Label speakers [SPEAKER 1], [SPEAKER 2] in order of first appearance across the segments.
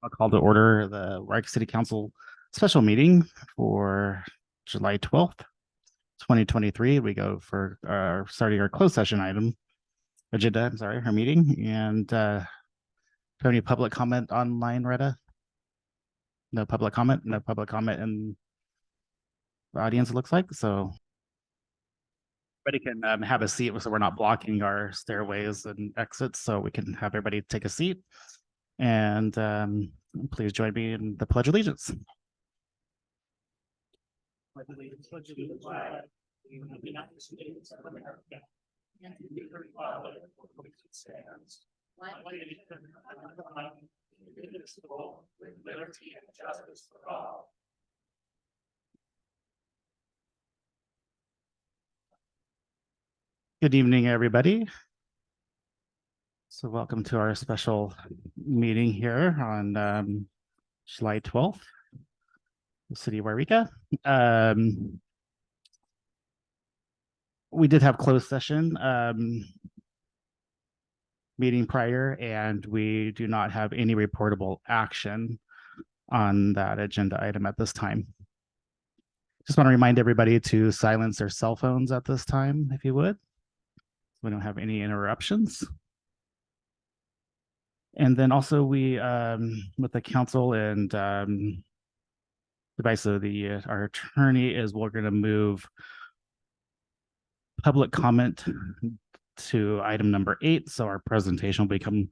[SPEAKER 1] I'll call to order the Yreka City Council special meeting for July 12th, 2023. We go for starting our closed session agenda, I'm sorry, our meeting. And do you have any public comment online, Retta? No public comment? No public comment in the audience, it looks like. So everybody can have a seat so we're not blocking our stairways and exits, so we can have everybody take a seat. And please join me in the Pledge of Allegiance. Pledge allegiance to the flag of the United States of America and to the republic for which it stands, one nation under God, indivisible, with liberty and justice for all. Good evening, everybody. So welcome to our special meeting here on July 12th, the city of Yreka. We did have closed session meeting prior, and we do not have any reportable action on that agenda item at this time. Just want to remind everybody to silence their cell phones at this time, if you would. We don't have any interruptions. And then also we, with the council and advice of our attorney, is we're going to move public comment to item number 8. So our presentation will become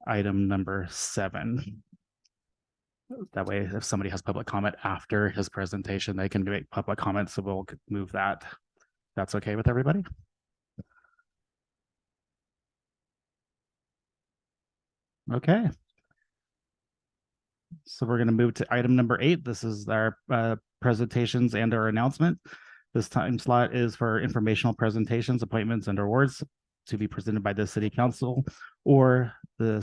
[SPEAKER 1] item number 7. That way, if somebody has public comment after his presentation, they can make public comments. So we'll move that. That's okay with everybody? Okay. So we're going to move to item number 8. This is our presentations and our announcement. This time slot is for informational presentations, appointments, and awards to be presented by the city council or the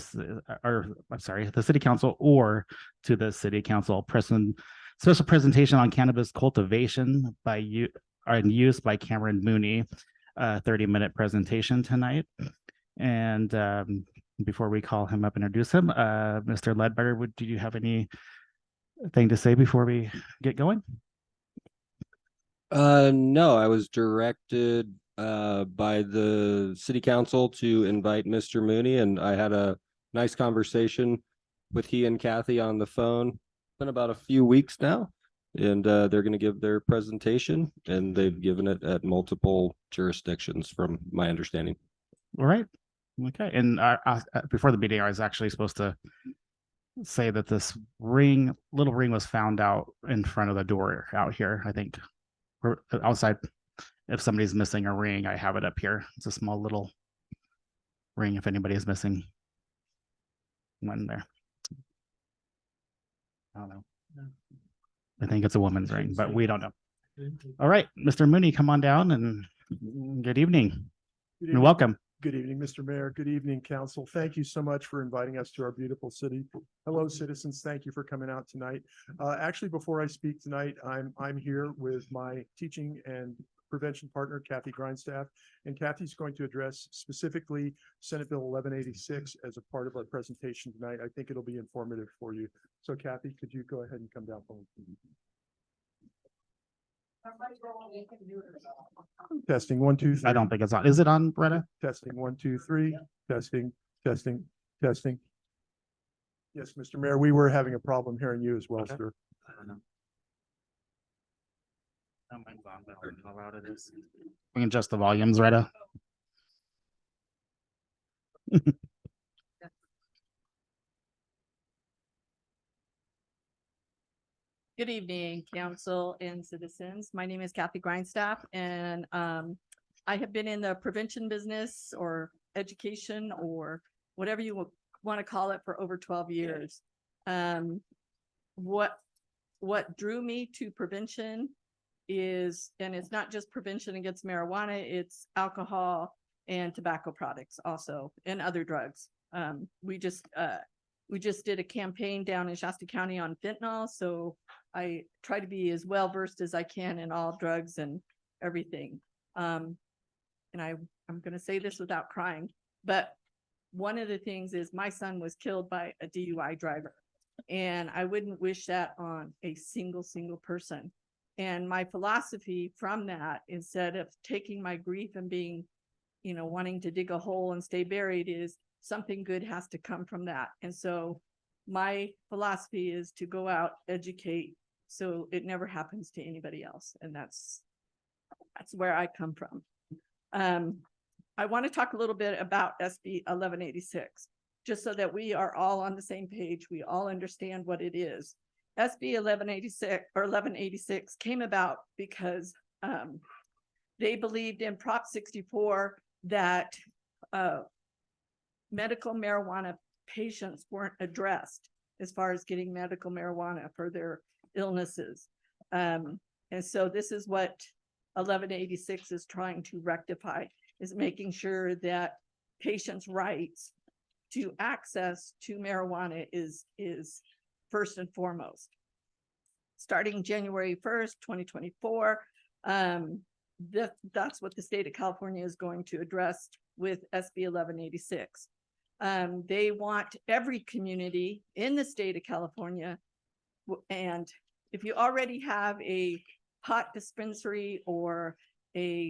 [SPEAKER 1] city council or to the city council. Special presentation on cannabis cultivation by and use by Cameron Mooney. 30-minute presentation tonight. And before we call him up and introduce him, Mr. Ledbetter, do you have anything to say before we get going?
[SPEAKER 2] No, I was directed by the city council to invite Mr. Mooney, and I had a nice conversation with he and Kathy on the phone. It's been about a few weeks now, and they're going to give their presentation, and they've given it at multiple jurisdictions from my understanding.
[SPEAKER 1] All right. Okay. And before the meeting, I was actually supposed to say that this little ring was found out in front of the door out here. I think we're outside. If somebody's missing a ring, I have it up here. It's a small little ring if anybody is missing one there. I don't know. I think it's a woman's ring, but we don't know. All right, Mr. Mooney, come on down, and good evening. And welcome.
[SPEAKER 3] Good evening, Mr. Mayor. Good evening, council. Thank you so much for inviting us to our beautiful city. Hello, citizens. Thank you for coming out tonight. Actually, before I speak tonight, I'm here with my teaching and prevention partner, Kathy Grindstaff, and Kathy's going to address specifically Senate Bill 1186 as a part of our presentation tonight. I think it'll be informative for you. So Kathy, could you go ahead and come down forward? Testing 1, 2, 3.
[SPEAKER 1] I don't think it's on. Is it on, Retta?
[SPEAKER 3] Testing 1, 2, 3. Testing. Yes, Mr. Mayor, we were having a problem hearing you as well, okay, sir.
[SPEAKER 1] I don't know. Oh, mine's on, but I don't know how loud it is. We can adjust the volumes, Retta.
[SPEAKER 4] Good evening, council and citizens. My name is Kathy Grindstaff, and I have been in the prevention business or education or whatever you want to call it for over 12 years. What drew me to prevention is, and it's not just prevention against marijuana, it's alcohol and tobacco products also, and other drugs. We just did a campaign down in Shasta County on fentanyl, so I try to be as well versed as I can in all drugs and everything. and I'm gonna say this without crying, but one of the things is my son was killed by a DUI driver. And I wouldn't wish that on a single person. And my philosophy from that, instead of taking my grief and being, wanting to dig a hole and stay buried, is something good has to come from that. And so my philosophy is to go out, educate, so it never happens to anybody else. And that's where I come from. I want to talk a little bit about SB 1186, just so that we are all on the same page. We all understand what it is. SB 1186 came about because they believed in Prop 64 that medical marijuana patients weren't addressed as far as getting medical marijuana for their illnesses. And so this is what 1186 is trying to rectify, is making sure that patients' rights to access to marijuana is first and foremost. Starting January 1st, 2024, that's what the state of California is going to address with SB 1186. They want every community in the state of California, and if you already have a pot dispensary or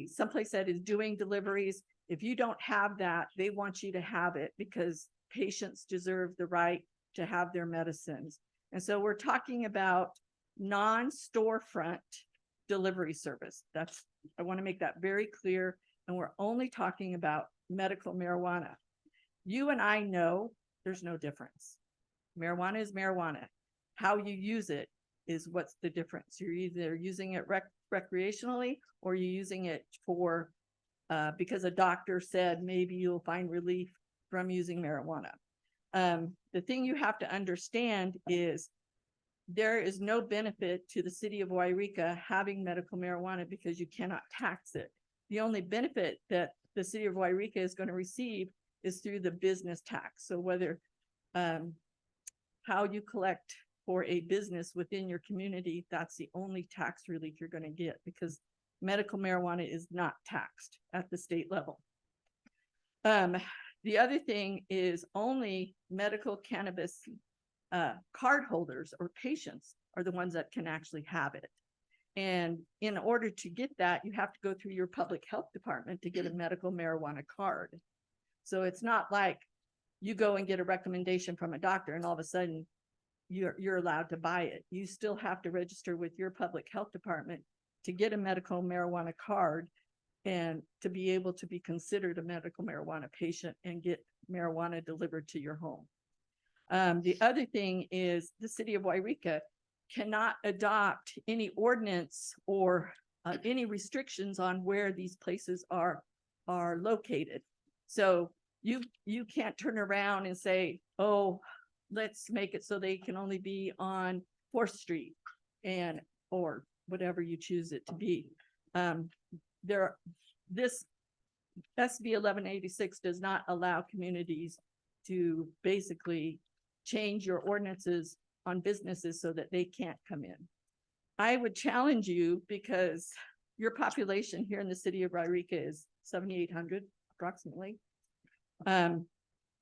[SPEAKER 4] someplace that is doing deliveries, if you don't have that, they want you to have it, because patients deserve the right to have their medicines. And so we're talking about non-storefront delivery service. I want to make that very clear. And we're only talking about medical marijuana. You and I know there's no difference. Marijuana is marijuana. How you use it is what's the difference. You're either using it recreationally, or you're using it for because a doctor said maybe you'll find relief from using marijuana. The thing you have to understand is there is no benefit to the city of Yreka having medical marijuana, because you cannot tax it. The only benefit that the city of Yreka is going to receive is through the business tax. So whether how you collect for a business within your community, that's the only tax relief you're going to get, because medical marijuana is not taxed at the state level. The other thing is only medical cannabis card holders or patients are the ones that can actually have it. And in order to get that, you have to go through your public health department to get a medical marijuana card. So it's not like you go and get a recommendation from a doctor and all of a sudden you're allowed to buy it. You still have to register with your public health department to get a medical marijuana card and to be able to be considered a medical marijuana patient and get marijuana delivered to your home. The other thing is the city of Yreka cannot adopt any ordinance or any restrictions on where these places are located. So you can't turn around and say, oh, let's make it so they can only be on 4th Street or whatever you choose it to be. This SB 1186 does not allow communities to basically change your ordinances on businesses so that they can't come in. I would challenge you, because your population here in the city of Yreka is 7,800 approximately. And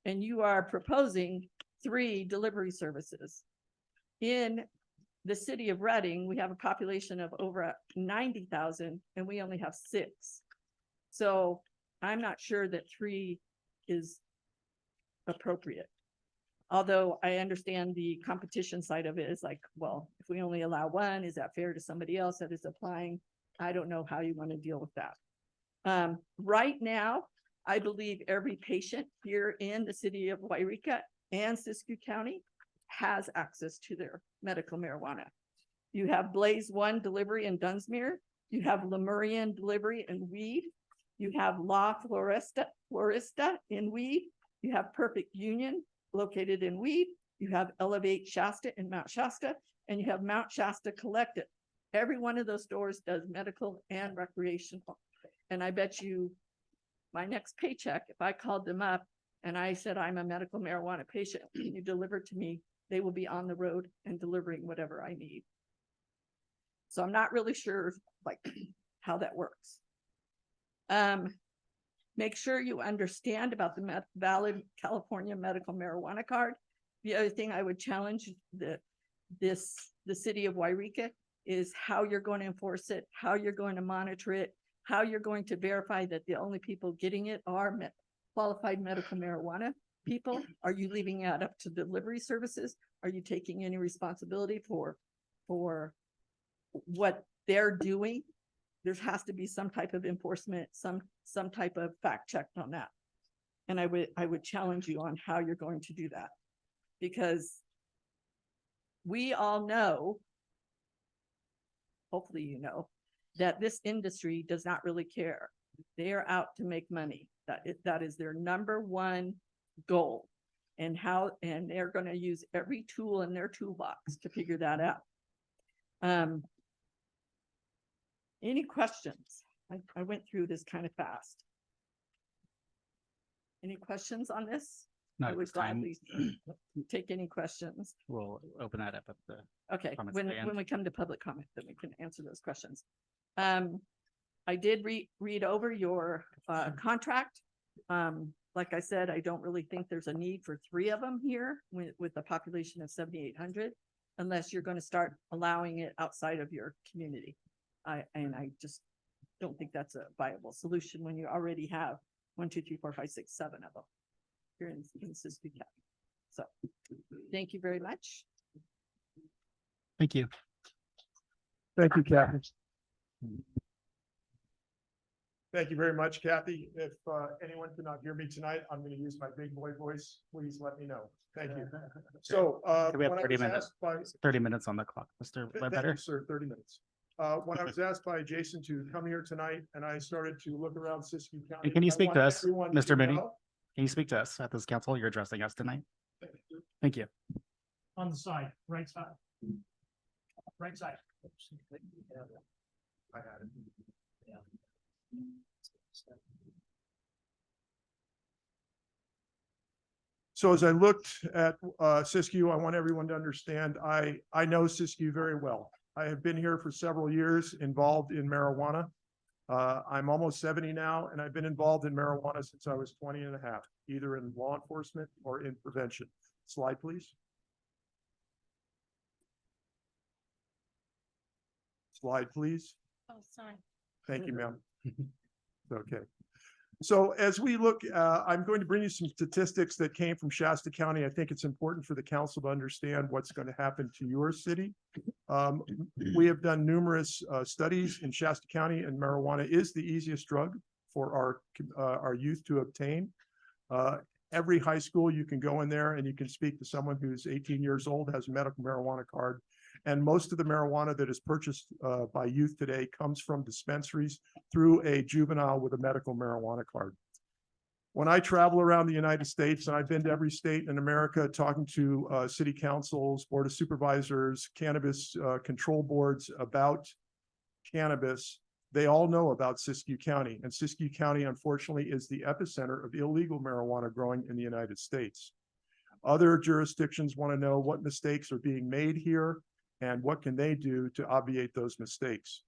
[SPEAKER 4] you are proposing 3 delivery services. In the city of Redding, we have a population of over 90,000 and we only have 6. So I'm not sure that 3 is appropriate. Although I understand the competition side of it is like, well, if we only allow 1, is that fair to somebody else that is applying? I don't know how you want to deal with that. Right now, I believe every patient here in the city of Yreka and Siskiyou County has access to their medical marijuana. You have Blaze One delivery in Dunsmuir. You have Lemurian delivery in Weed. You have La Florista in Weed. You have Perfect Union located in Weed. You have Elevate Shasta in Mount Shasta, and you have Mount Shasta Collective. Every one of those stores does medical and recreational. And I bet you my next paycheck, if I called them up and I said, I'm a medical marijuana patient, you deliver to me, they will be on the road and delivering whatever I need. So I'm not really sure like how that works. Make sure you understand about the valid California medical marijuana card. The other thing I would challenge the city of Yreka is how you're going to enforce it, how you're going to monitor it, how you're going to verify that the only people getting it are qualified medical marijuana people. Are you leaving it up to delivery services? Are you taking any responsibility for what they're doing? There has to be some type of enforcement, some type of fact check on that. And I would challenge you on how you're going to do that. Because we all know, hopefully you know, that this industry does not really care. They are out to make money. That is their number one goal. And they're going to use every tool in their toolbox to figure that out. Any questions? I went through this kind of fast. Any questions on this?
[SPEAKER 1] Not
[SPEAKER 4] I
[SPEAKER 1] at
[SPEAKER 4] would
[SPEAKER 1] this time.
[SPEAKER 4] gladly take any questions.
[SPEAKER 1] We'll open that up at the
[SPEAKER 4] Okay,
[SPEAKER 1] comments
[SPEAKER 4] when
[SPEAKER 1] at the end.
[SPEAKER 4] we come to public comment, then we can answer those questions. I did read over your contract. Like I said, I don't really think there's a need for 3 of them here with a population of 7,800, unless you're going to start allowing it outside of your community. I just don't think that's a viable solution when you already have 1, 2, 3, 4, 5, 6, 7 of them here in Siskiyou County. So thank you very much.
[SPEAKER 1] Thank you.
[SPEAKER 3] Thank you, Kathy. Thank you very much, Kathy. If anyone cannot hear me tonight, I'm going to use my big boy voice. Please let me know. Thank you. So
[SPEAKER 1] Okay, we have
[SPEAKER 3] when I
[SPEAKER 1] 30
[SPEAKER 3] was
[SPEAKER 1] minutes.
[SPEAKER 3] asked by
[SPEAKER 1] 30 minutes on the clock, Mr.
[SPEAKER 3] Thank
[SPEAKER 1] Ledbetter.
[SPEAKER 3] you, sir, 30 minutes. When I was asked by Jason to come here tonight and I started to look around Siskiyou County.
[SPEAKER 1] And can you
[SPEAKER 3] I
[SPEAKER 1] speak
[SPEAKER 3] want
[SPEAKER 1] to us,
[SPEAKER 3] everyone
[SPEAKER 1] Mr.
[SPEAKER 3] to
[SPEAKER 1] Mooney?
[SPEAKER 3] know-
[SPEAKER 1] Can you speak to us at this council? You're addressing us tonight. Thank you.
[SPEAKER 5] On the side, right side. Right side.
[SPEAKER 3] I had it. So as I looked at Siskiyou, I want everyone to understand, I know Siskiyou very well. I have been here for several years involved in marijuana. I'm almost 70 now, and I've been involved in marijuana since I was 20 and a half, either in law enforcement or in prevention. Slide, please. Slide, please.
[SPEAKER 4] Oh, sorry.
[SPEAKER 3] Thank you, ma'am. Okay. So as we look, I'm going to bring you some statistics that came from Shasta County. I think it's important for the council to understand what's going to happen to your city. We have done numerous studies in Shasta County, and marijuana is the easiest drug for our youth to obtain. Every high school, you can go in there and you can speak to someone who's 18 years old, has a medical marijuana card. And most of the marijuana that is purchased by youth today comes from dispensaries through a juvenile with a medical marijuana card. When I travel around the United States, and I've been to every state in America talking to city councils, board of supervisors, cannabis control boards about cannabis, they all know about Siskiyou County. And Siskiyou County, unfortunately, is the epicenter of illegal marijuana growing in the United States. Other jurisdictions want to know what mistakes are being made here and what can they do to obviate those mistakes.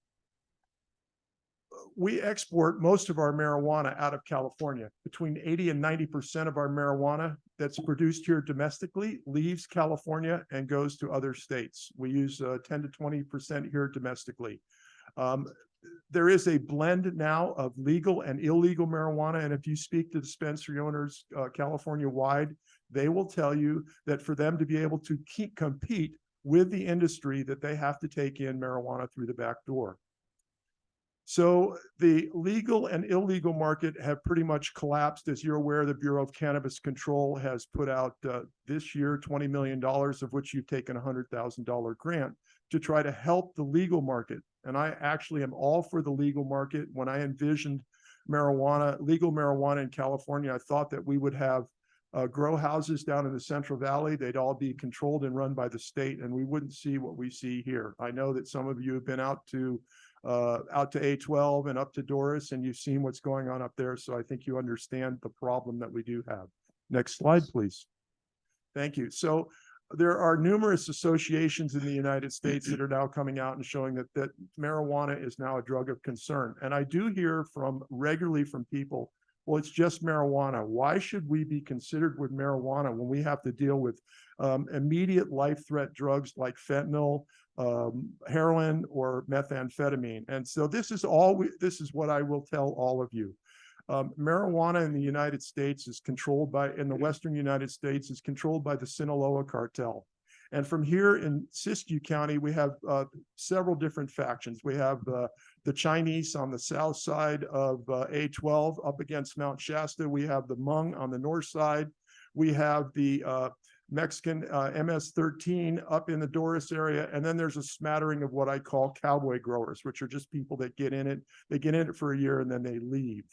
[SPEAKER 3] We export most of our marijuana out of California. Between 80 and 90% of our marijuana that's produced here domestically leaves California and goes to other states. We use 10 to 20% here domestically. There is a blend now of legal and illegal marijuana. And if you speak to dispensary owners California-wide, they will tell you that for them to be able to compete with the industry, that they have to take in marijuana through the back door. So the legal and illegal market have pretty much collapsed. As you're aware, the Bureau of Cannabis Control has put out this year $20 million, of which you've taken a $100,000 grant to try to help the legal market. And I actually am all for the legal market. When I envisioned legal marijuana in California, I thought that we would have grow houses down in the Central Valley. They'd all be controlled and run by the state, and we wouldn't see what we see here. I know that some of you have been out to A12 and up to Doris, and you've seen what's going on up there. So I think you understand the problem that we do have. Next slide, please. Thank you. So there are numerous associations in the United States that are now coming out and showing that marijuana is now a drug of concern. And I do hear regularly from people Well, it's just marijuana. Why should we be considered with marijuana when we have to deal with immediate life threat drugs like fentanyl, heroin, or methamphetamine? And so this is what I will tell all of you. Marijuana in the United States is controlled by, in the Western United States, is controlled by the Sinaloa cartel. And from here in Siskiyou County, we have several different factions. We have the Chinese on the south side of A12 up against Mount Shasta. We have the Hmong on the north side. We have the Mexican MS-13 up in the Doris area. And then there's a smattering of what I call cowboy growers, which are just people that get in it. They get in it for a year and then they leave.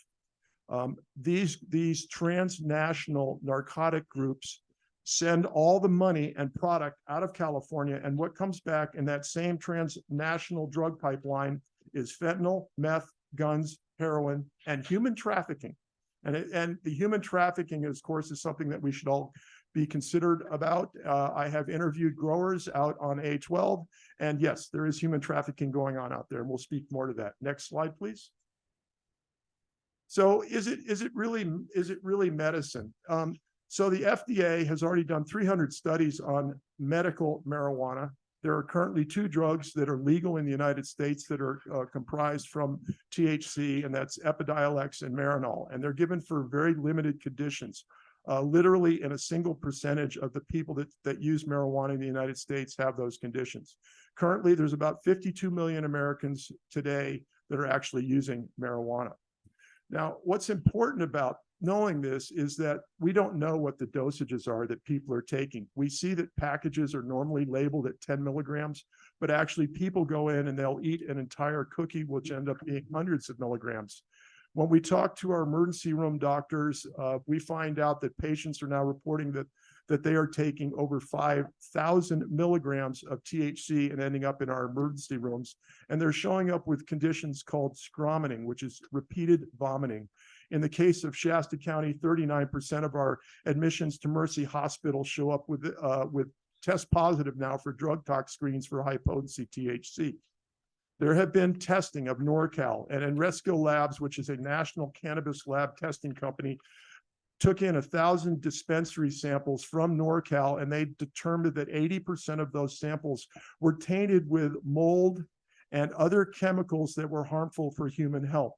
[SPEAKER 3] These transnational narcotic groups send all the money and product out of California, and what comes back in that same transnational drug pipeline is fentanyl, meth, guns, heroin, and human trafficking. And the human trafficking, of course, is something that we should all be considered about. I have interviewed growers out on A12, and yes, there is human trafficking going on out there, and we'll speak more to that. Next slide, please. So is it really medicine? So the FDA has already done 300 studies on medical marijuana. There are currently 2 drugs that are legal in the United States that are comprised from THC, and that's Epidiolex and Marinol. And they're given for very limited conditions. Literally in a single percentage of the people that use marijuana in the United States have those conditions. Currently, there's about 52 million Americans today that are actually using marijuana. Now, what's important about knowing this is that we don't know what the dosages are that people are taking. We see that packages are normally labeled at 10 milligrams, but actually people go in and they'll eat an entire cookie, which end up being hundreds of milligrams. When we talk to our emergency room doctors, we find out that patients are now reporting that they are taking over 5,000 milligrams of THC and ending up in our emergency rooms. And they're showing up with conditions called scromining, which is repeated vomiting. In the case of Shasta County, 39% of our admissions to Mercy Hospital show up with test positive now for drug tox screens for high potency THC. There have been testing of NorCal, and Enresco Labs, which is a national cannabis lab testing company, took in 1,000 dispensary samples from NorCal, and they determined that 80% of those samples were tainted with mold and other chemicals that were harmful for human health.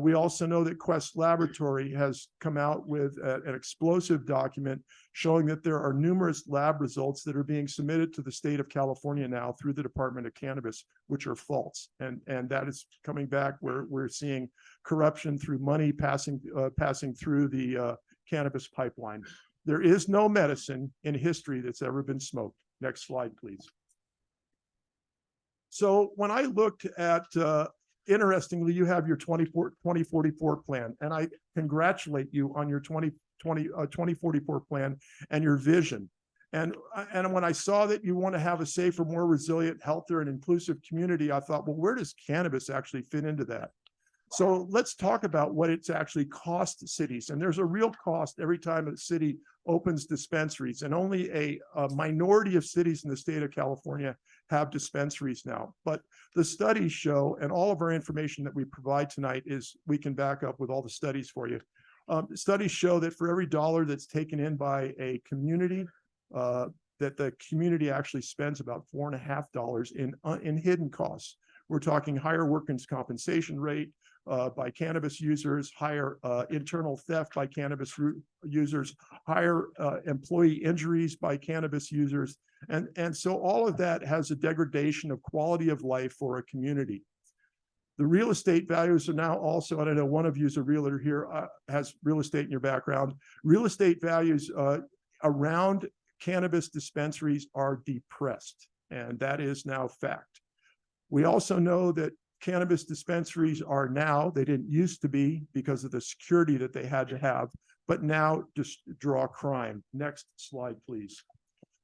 [SPEAKER 3] We also know that Quest Laboratory has come out with an explosive document showing that there are numerous lab results that are being submitted to the state of California now through the Department of Cannabis, which are false. And that is coming back where we're seeing corruption through money passing through the cannabis pipeline. There is no medicine in history that's ever been smoked. Next slide, please. So when I looked at interestingly, you have your 2044 plan, and I congratulate you on your 2044 plan and your vision. And when I saw that you want to have a safer, more resilient, healthier, and inclusive community, I thought, well, where does cannabis actually fit into that? So let's talk about what it's actually cost cities. And there's a real cost every time a city opens dispensaries, and only a minority of cities in the state of California have dispensaries now. But the studies show, and all of our information that we provide tonight is we can back up with all the studies for you. Studies show that for every dollar that's taken in by a community, that the community actually spends about $4.50 in hidden costs. We're talking higher workers' compensation rate by cannabis users, higher internal theft by cannabis users, higher employee injuries by cannabis users. And so all of that has a degradation of quality of life for a community. The real estate values are now also, and I know one of you is a realtor here, has real estate in your background. Real estate values around cannabis dispensaries are depressed, and that is now fact. We also know that cannabis dispensaries are now, they didn't used to be because of the security that they had to have, but now just draw crime. Next slide, please.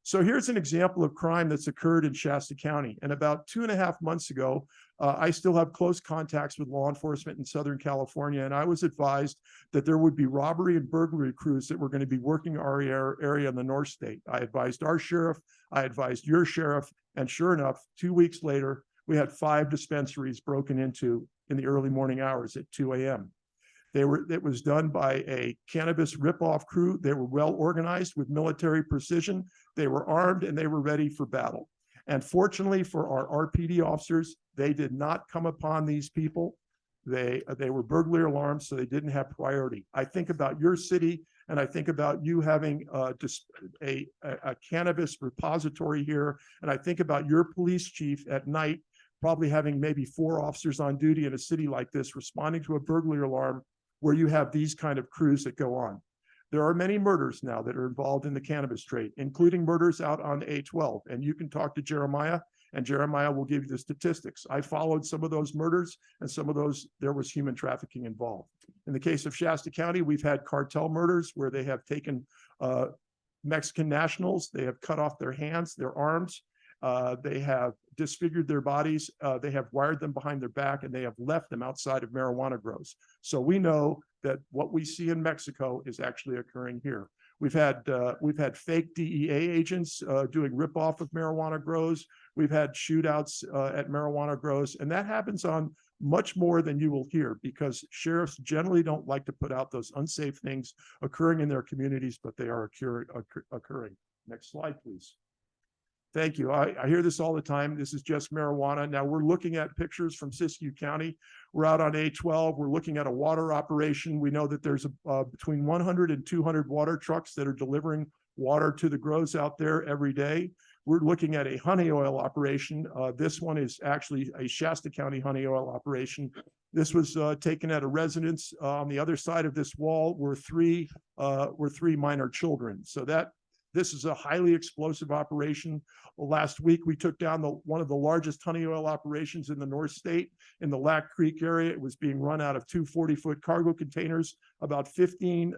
[SPEAKER 3] So here's an example of crime that's occurred in Shasta County. And about 2.5 months ago, I still have close contacts with law enforcement in Southern California, and I was advised that there would be robbery and burglary crews that were going to be working our area in the North State. I advised our sheriff, I advised your sheriff, and sure enough, 2 weeks later, we had 5 dispensaries broken into in the early morning hours at 2 a.m. It was done by a cannabis ripoff crew. They were well organized with military precision. They were armed and they were ready for battle. And fortunately for our RPD officers, they did not come upon these people. They were burglary alarms, so they didn't have priority. I think about your city, and I think about you having just a cannabis repository here, and I think about your police chief at night probably having maybe 4 officers on duty in a city like this, responding to a burglary alarm where you have these kind of crews that go on. There are many murders now that are involved in the cannabis trade, including murders out on A12. And you can talk to Jeremiah, and Jeremiah will give you the statistics. I followed some of those murders, and some of those, there was human trafficking involved. In the case of Shasta County, we've had cartel murders where they have taken Mexican nationals, they have cut off their hands, their arms, they have disfigured their bodies, they have wired them behind their back, and they have left them outside of marijuana grows. So we know that what we see in Mexico is actually occurring here. We've had fake DEA agents doing ripoff of marijuana grows. We've had shootouts at marijuana grows, and that happens on much more than you will hear because sheriffs generally don't like to put out those unsafe things occurring in their communities, but they are occurring. Next slide, please. Thank you. I hear this all the time. This is just marijuana. Now we're looking at pictures from Siskiyou County. We're out on A12. We're looking at a water operation. We know that there's between 100 and 200 water trucks that are delivering water to the grows out there every day. We're looking at a honey oil operation. This one is actually a Shasta County honey oil operation. This was taken at a residence. On the other side of this wall were three minor children. So this is a highly explosive operation. Last week, we took down one of the largest honey oil operations in the North State in the Lac Creek area. It was being run out of 2 40-foot cargo containers. About 15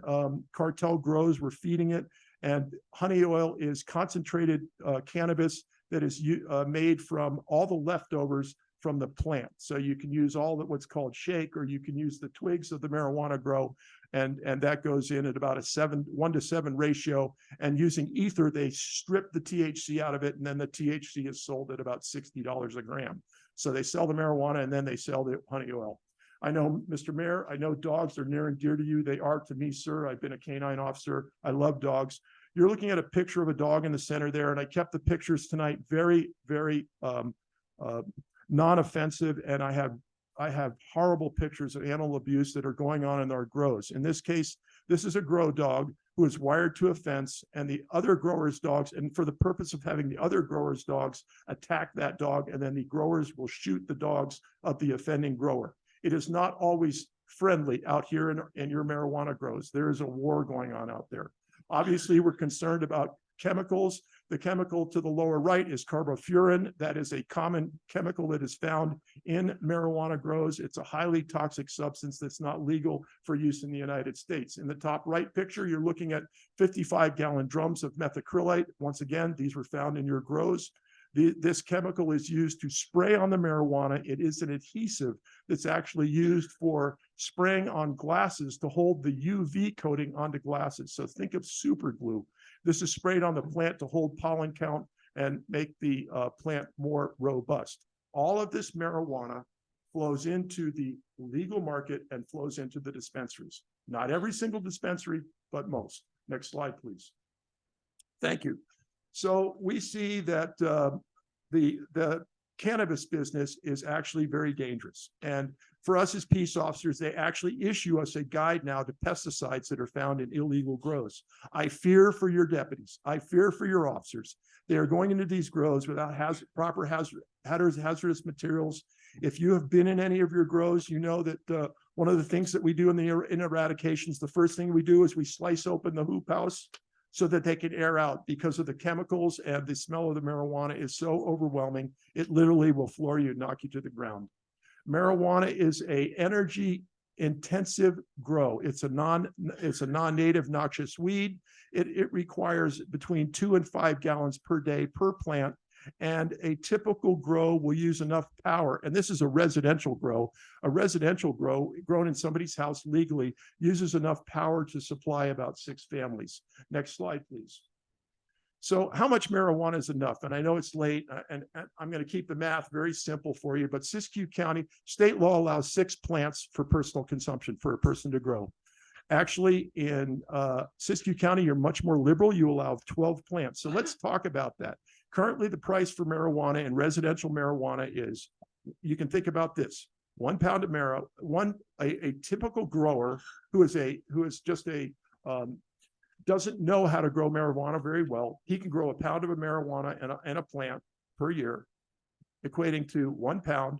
[SPEAKER 3] cartel grows were feeding it. And honey oil is concentrated cannabis that is made from all the leftovers from the plant. So you can use all that what's called shake, or you can use the twigs of the marijuana grow. And that goes in at about a 1-to-7 ratio. And using ether, they strip the THC out of it, and then the THC is sold at about $60 a gram. So they sell the marijuana and then they sell the honey oil. I know, Mr. Mayor, I know dogs are near and dear to you. They are to me, sir. I've been a canine officer. I love dogs. You're looking at a picture of a dog in the center there, and I kept the pictures tonight very, very non-offensive, and I have horrible pictures of animal abuse that are going on in our grows. In this case, this is a grow dog who is wired to a fence, and the other growers' dogs, and for the purpose of having the other growers' dogs attack that dog, and then the growers will shoot the dogs of the offending grower. It is not always friendly out here in your marijuana grows. There is a war going on out there. Obviously, we're concerned about chemicals. The chemical to the lower right is carbofuran. That is a common chemical that is found in marijuana grows. It's a highly toxic substance that's not legal for use in the United States. In the top right picture, you're looking at 55-gallon drums of methacrylate. Once again, these were found in your grows. This chemical is used to spray on the marijuana. It is an adhesive that's actually used for spraying on glasses to hold the UV coating onto glasses. So think of super glue. This is sprayed on the plant to hold pollen count and make the plant more robust. All of this marijuana flows into the legal market and flows into the dispensaries. Not every single dispensary, but most. Next slide, please. Thank you. So we see that the cannabis business is actually very dangerous. And for us as peace officers, they actually issue us a guide now to pesticides that are found in illegal grows. I fear for your deputies. I fear for your officers. They are going into these grows without proper hazardous materials. If you have been in any of your grows, you know that one of the things that we do in eradications, the first thing we do is we slice open the hoop house so that they can air out, because of the chemicals and the smell of the marijuana is so overwhelming, it literally will floor you, knock you to the ground. Marijuana is a energy intensive grow. It's a non-native noxious weed. It requires between 2 and 5 gallons per day per plant. And a typical grow will use enough power. And this is a residential grow. A residential grow grown in somebody's house legally uses enough power to supply about 6 families. Next slide, please. So how much marijuana is enough? And I know it's late, and I'm going to keep the math very simple for you, but Siskiyou County state law allows 6 plants for personal consumption for a person to grow. Actually, in Siskiyou County, you're much more liberal. You allow 12 plants. So let's talk about that. Currently, the price for marijuana and residential marijuana is, you can think about this: 1 pound of marijuana, a typical grower who is just doesn't know how to grow marijuana very well. He can grow a pound of marijuana and a plant per year, equating to 1 pound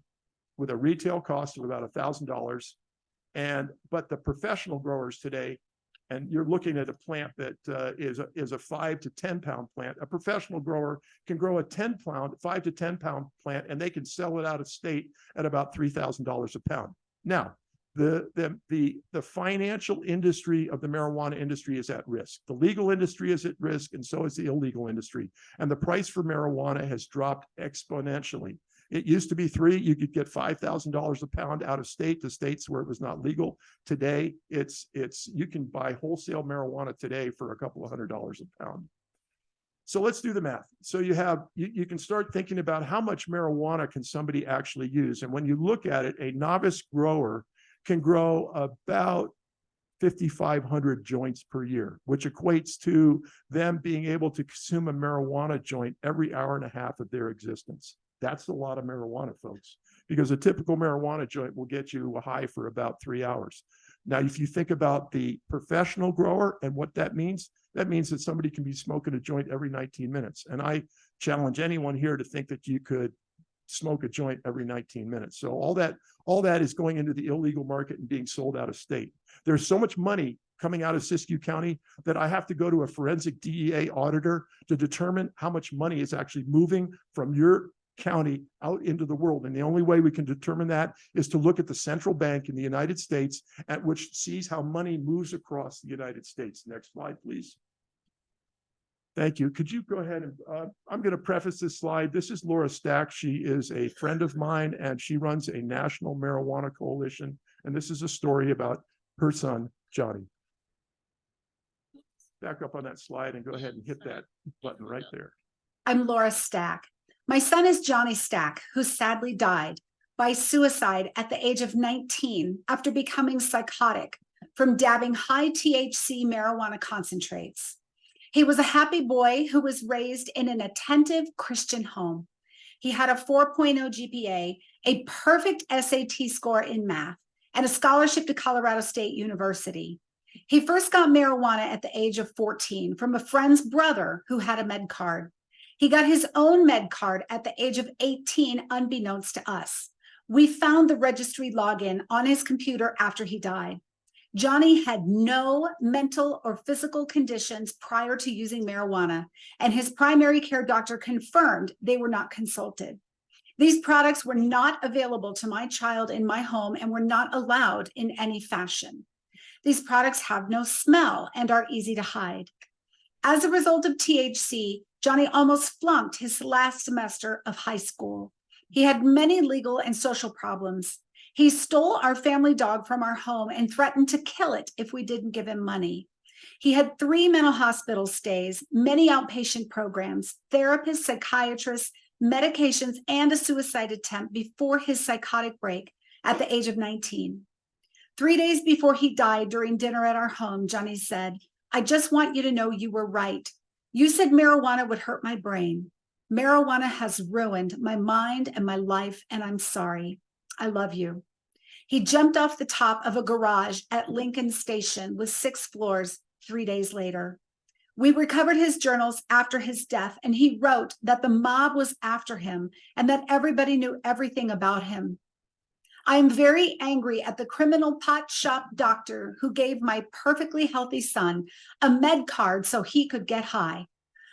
[SPEAKER 3] with a retail cost of about $1,000. But the professional growers today, and you're looking at a plant that is a 5 to 10 pound plant. A professional grower can grow a 5 to 10 pound plant, and they can sell it out of state at about $3,000 a pound. Now, the financial industry of the marijuana industry is at risk. The legal industry is at risk, and so is the illegal industry. And the price for marijuana has dropped exponentially. It used to be $3,000. You could get $5,000 a pound out of state to states where it was not legal. Today, you can buy wholesale marijuana today for a couple of $100 a pound. So let's do the math. So you can start thinking about how much marijuana can somebody actually use. And when you look at it, a novice grower can grow about 5,500 joints per year, which equates to them being able to consume a marijuana joint every hour and a half of their existence. That's a lot of marijuana, folks, because a typical marijuana joint will get you a high for about 3 hours. Now, if you think about the professional grower and what that means that somebody can be smoking a joint every 19 minutes. And I challenge anyone here to think that you could smoke a joint every 19 minutes. So all that is going into the illegal market and being sold out of state. There's so much money coming out of Siskiyou County that I have to go to a forensic DEA auditor to determine how much money is actually moving from your county out into the world. And the only way we can determine that is to look at the central bank in the United States, at which sees how money moves across the United States. Next slide, please. Thank you. Could you go ahead and I'm going to preface this slide. This is Laura Stack. She is a friend of mine, and she runs a national marijuana coalition. And this is a story about her son, Johnny. Back up on that slide and go ahead and hit that button right there.
[SPEAKER 6] I'm Laura Stack. My son is Johnny Stack, who sadly died by suicide at the age of 19 after becoming psychotic from dabbing high THC marijuana concentrates. He was a happy boy who was raised in an attentive Christian home. He had a 4.0 GPA, a perfect SAT score in math, and a scholarship to Colorado State University. He first got marijuana at the age of 14 from a friend's brother who had a med card. He got his own med card at the age of 18, unbeknownst to us. We found the registry login on his computer after he died. Johnny had no mental or physical conditions prior to using marijuana, and his primary care doctor confirmed they were not consulted. These products were not available to my child in my home and were not allowed in any fashion. These products have no smell and are easy to hide. As a result of THC, Johnny almost flunked his last semester of high school. He had many legal and social problems. He stole our family dog from our home and threatened to kill it if we didn't give him money. He had 3 mental hospital stays, many outpatient programs, therapists, psychiatrists, medications, and a suicide attempt before his psychotic break at the age of 19. 3 days before he died during dinner at our home, Johnny said, "I just want you to know you were right. You said marijuana would hurt my brain. Marijuana has ruined my mind and my life, and I'm sorry. I love you." He jumped off the top of a garage at Lincoln Station with 6 floors 3 days later. We recovered his journals after his death, and he wrote that the mob was after him and that everybody knew everything about him. I am very angry at the criminal pot shop doctor who gave my perfectly healthy son a med card so he could get high.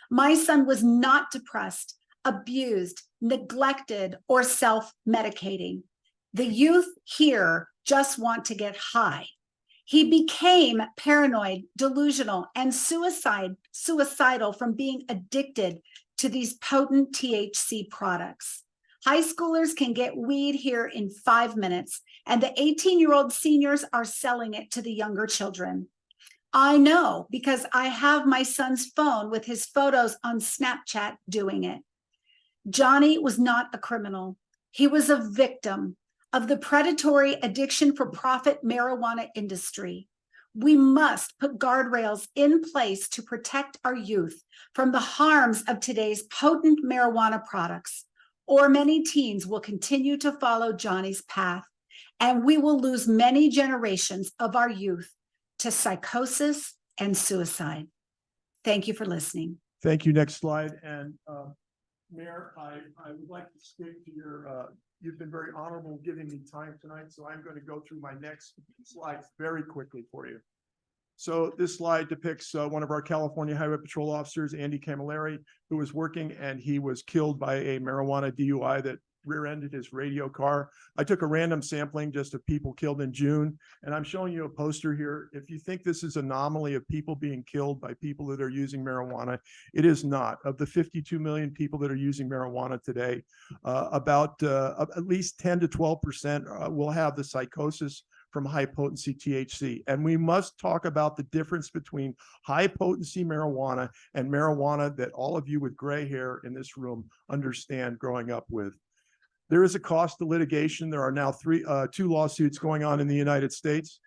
[SPEAKER 6] My son was not depressed, abused, neglected, or self-medicating. The youth here just want to get high. He became paranoid, delusional, and suicidal from being addicted to these potent THC products. High schoolers can get weed here in 5 minutes, and the 18-year-old seniors are selling it to the younger children. I know because I have my son's phone with his photos on Snapchat doing it. Johnny was not a criminal. He was a victim of the predatory addiction for profit marijuana industry. We must put guardrails in place to protect our youth from the harms of today's potent marijuana products, or many teens will continue to follow Johnny's path, and we will lose many generations of our youth to psychosis and suicide. Thank you for listening.
[SPEAKER 3] Thank you. Next slide. And Mayor, I would like to stick to your, you've been very honorable giving me time tonight, so I'm going to go through my next slides very quickly for you. So this slide depicts one of our California Highway Patrol officers, Andy Camilleri, who was working and he was killed by a marijuana DUI that rear-ended his radio car. I took a random sampling just of people killed in June, and I'm showing you a poster here. If you think this is an anomaly of people being killed by people that are using marijuana, it is not. Of the 52 million people that are using marijuana today, about at least 10 to 12% will have the psychosis from high potency THC. And we must talk about the difference between high potency marijuana and marijuana that all of you with gray hair in this room understand growing up with. There is a cost to litigation. There are now two lawsuits going on in the United States.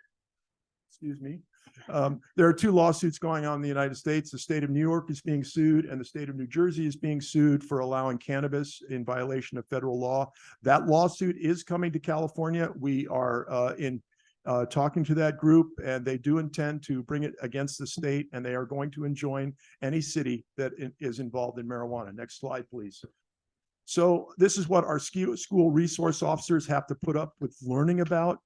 [SPEAKER 3] Excuse me. There are two lawsuits going on in the United States. The state of New York is being sued and the state of New Jersey is being sued for allowing cannabis in violation of federal law. That lawsuit is coming to California. We are talking to that group, and they do intend to bring it against the state, and they are going to enjoin any city that is involved in marijuana. Next slide, please. So this is what our school resource officers have to put up with learning about.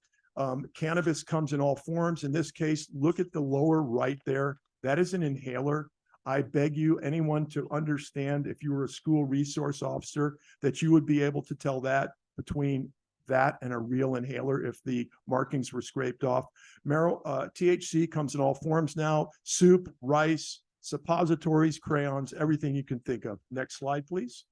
[SPEAKER 3] Cannabis comes in all forms. In this case, look at the lower right there. That is an inhaler. I beg you, anyone to understand, if you were a school resource officer, that you would be able to tell that between that and a real inhaler if the markings were scraped off. THC comes in all forms now: soup, rice, suppositories, crayons, everything you can think of. Next slide, please.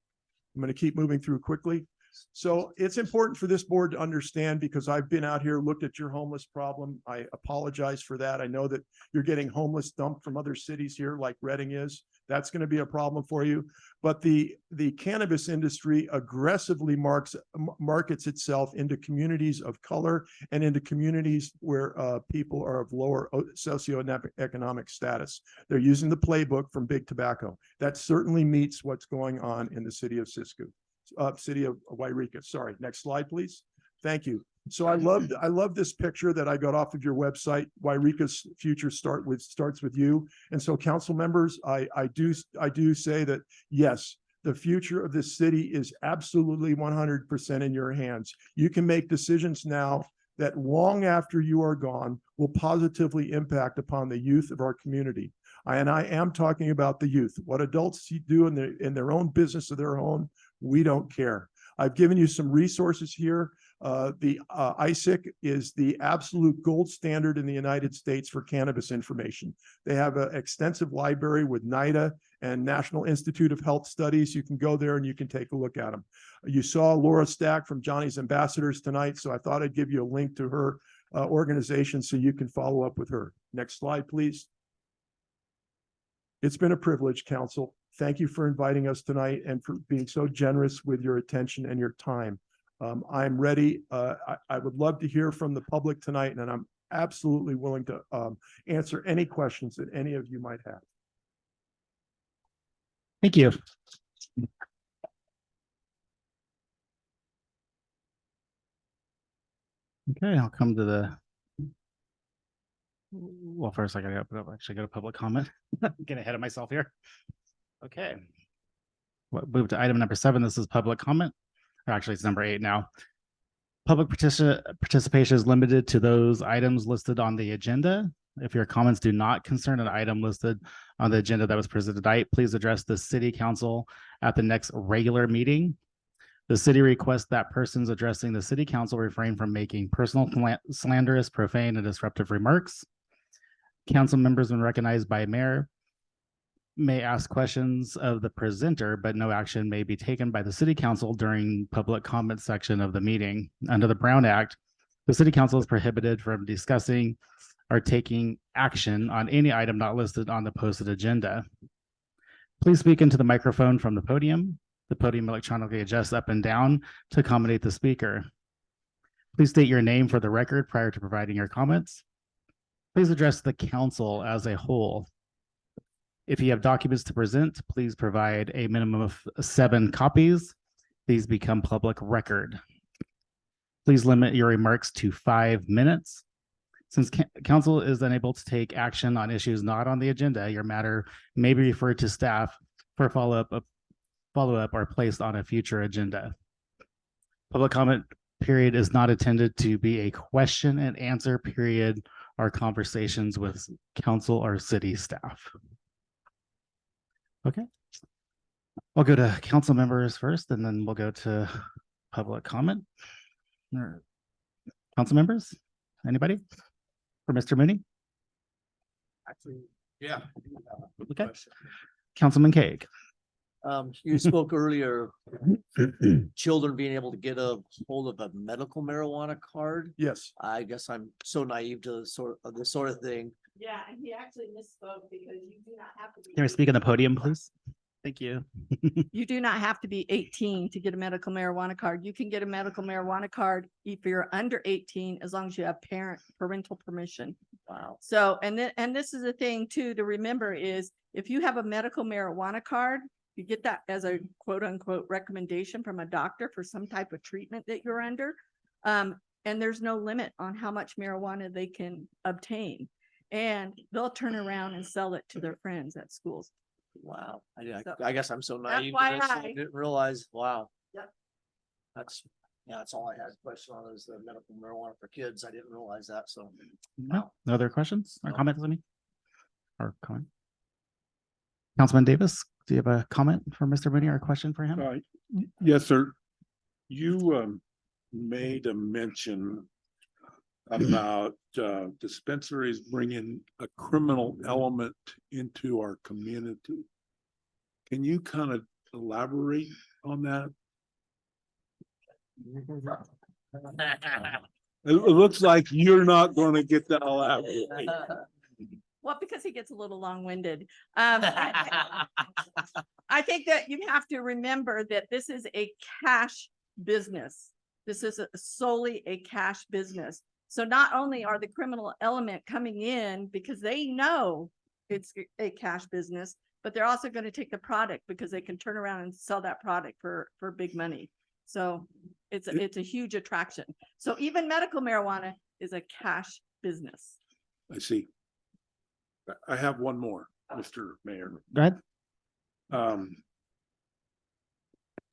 [SPEAKER 3] I'm going to keep moving through quickly. So it's important for this board to understand, because I've been out here, looked at your homeless problem. I apologize for that. I know that you're getting homeless dumped from other cities here like Reading is. That's going to be a problem for you. But the cannabis industry aggressively markets itself into communities of color and into communities where people are of lower socioeconomic status. They're using the playbook from Big Tobacco. That certainly meets what's going on in the city of city of Yreka. Sorry. Next slide, please. Thank you. So I love this picture that I got off of your website. Yreka's future starts with you. And so, council members, I do say that yes, the future of this city is absolutely 100% in your hands. You can make decisions now that long after you are gone will positively impact upon the youth of our community. And I am talking about the youth. What adults do in their own business of their own, we don't care. I've given you some resources here. The ISIC is the absolute gold standard in the United States for cannabis information. They have an extensive library with NIDA and National Institute of Health Studies. You can go there and you can take a look at them. You saw Laura Stack from Johnny's Ambassadors tonight, so I thought I'd give you a link to her organization so you can follow up with her. Next slide, please. It's been a privilege, council. Thank you for inviting us tonight and for being so generous with your attention and your time. I'm ready. I would love to hear from the public tonight, and I'm absolutely willing to answer any questions that any of you might have.
[SPEAKER 1] Thank you. Okay, I'll come to the, well, first I gotta open up, actually go to public comment. Get ahead of myself here. Okay. We'll move to item number 7. This is public comment. Or actually, it's number 8 now. Public participation is limited to those items listed on the agenda. If your comments do not concern an item listed on the agenda that was presented tonight, please address the city council at the next regular meeting. The city requests that persons addressing the city council refrain from making personal, slanderous, profane, and disruptive remarks. Council members, when recognized by mayor, may ask questions of the presenter, but no action may be taken by the city council during public comment section of the meeting. Under the Brown Act, the city council is prohibited from discussing or taking action on any item not listed on the posted agenda. Please speak into the microphone from the podium. The podium electronically adjusts up and down to accommodate the speaker. Please state your name for the record prior to providing your comments. Please address the council as a whole. If you have documents to present, please provide a minimum of 7 copies. These become public record. Please limit your remarks to 5 minutes. Since council is unable to take action on issues not on the agenda, your matter may be referred to staff for follow-up or placed on a future agenda. Public comment period is not intended to be a question and answer period or conversations with council or city staff. Okay. I'll go to council members first, and then we'll go to public comment. Council members, anybody? For Mr. Mooney?
[SPEAKER 7] Actually, yeah.
[SPEAKER 1] Okay. Councilman Cake.
[SPEAKER 7] You spoke earlier, children being able to get a hold of a medical marijuana card.
[SPEAKER 3] Yes.
[SPEAKER 7] I guess I'm so naive to the sort of thing.
[SPEAKER 4] Yeah, and he actually misspoke because you do not have to be.
[SPEAKER 1] Can we speak on the podium, please? Thank you.
[SPEAKER 4] You do not have to be 18 to get a medical marijuana card. You can get a medical marijuana card if you're under 18, as long as you have parental permission.
[SPEAKER 7] Wow.
[SPEAKER 4] So, and this is the thing too, to remember is if you have a medical marijuana card, you get that as a quote unquote recommendation from a doctor for some type of treatment that you're under. And there's no limit on how much marijuana they can obtain. And they'll turn around and sell it to their friends at schools.
[SPEAKER 7] Wow.
[SPEAKER 4] So,
[SPEAKER 7] I guess I'm so naive. to this, I
[SPEAKER 4] FYI.
[SPEAKER 7] didn't realize, wow.
[SPEAKER 4] Yep.
[SPEAKER 7] That's all I had a question on is the medical marijuana for kids. I didn't realize that, so.
[SPEAKER 1] No other questions or
[SPEAKER 7] No.
[SPEAKER 1] comments, Amy? Or comment? Councilman Davis, do you have a comment for Mr. Mooney or a question for him?
[SPEAKER 8] Yes, sir. You made a mention about dispensaries bringing a criminal element into our community. Can you kind of elaborate on that? It looks like you're not going to get that elaborate.
[SPEAKER 4] Well, because he gets a little long-winded. I think that you have to remember that this is a cash business. This is solely a cash business. So not only are the criminal element coming in because they know it's a cash business, but they're also going to take the product because they can turn around and sell that product for big money. So it's a huge attraction. So even medical marijuana is a cash business.
[SPEAKER 8] I see. I have one more, Mr. Mayor.
[SPEAKER 1] Go ahead.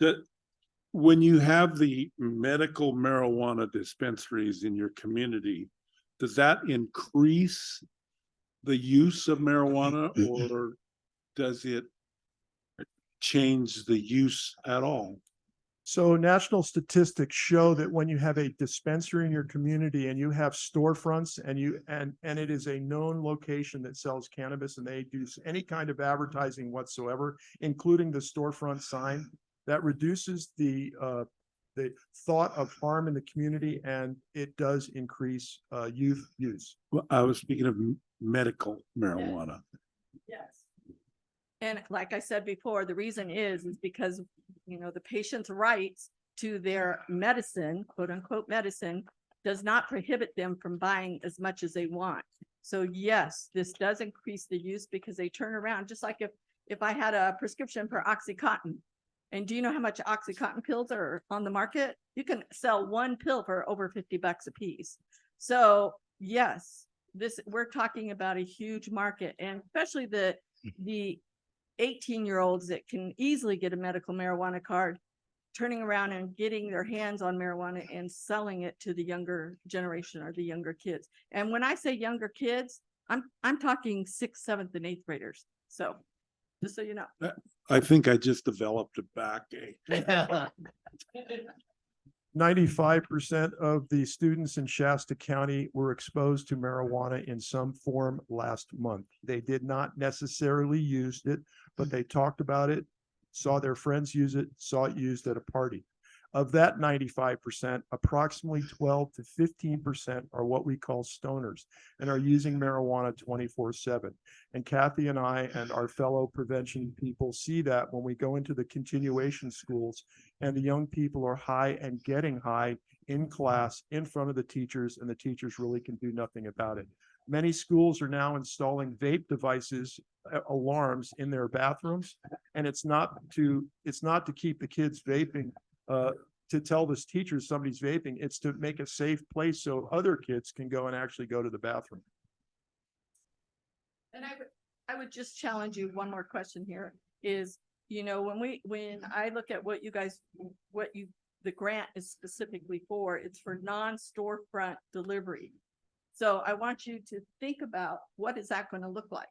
[SPEAKER 8] That when you have the medical marijuana dispensaries in your community, does that increase the use of marijuana or does it change the use at all?
[SPEAKER 3] So national statistics show that when you have a dispensary in your community and you have storefronts and it is a known location that sells cannabis and they do any kind of advertising whatsoever, including the storefront sign, that reduces the thought of harm in the community and it does increase youth use.
[SPEAKER 8] Well, I was speaking of medical marijuana.
[SPEAKER 4] Yes. And like I said before, the reason is because, you know, the patient's rights to their medicine, quote unquote medicine, does not prohibit them from buying as much as they want. So yes, this does increase the use because they turn around, just like if I had a prescription for OxyContin. And do you know how much OxyContin pills are on the market? You can sell one pill for over $50 a piece. So yes, we're talking about a huge market, and especially the 18-year-olds that can easily get a medical marijuana card, turning around and getting their hands on marijuana and selling it to the younger generation or the younger kids. And when I say younger kids, I'm talking 6th, 7th, and 8th graders. So just so you know.
[SPEAKER 8] I think I just developed a backache.
[SPEAKER 3] 95% of the students in Shasta County were exposed to marijuana in some form last month. They did not necessarily use it, but they talked about it, saw their friends use it, saw it used at a party. Of that 95%, approximately 12 to 15% are what we call stoners and are using marijuana 24/7. And Kathy and I and our fellow prevention people see that when we go into the continuation schools and the young people are high and getting high in class in front of the teachers, and the teachers really can do nothing about it. Many schools are now installing vape devices, alarms in their bathrooms. And it's not to keep the kids vaping, to tell this teacher somebody's vaping. It's to make a safe place so other kids can go and actually go to the bathroom.
[SPEAKER 4] And I would just challenge you, one more question here is, when I look at what the grant is specifically for, it's for non-storefront delivery. So I want you to think about, what is that going to look like?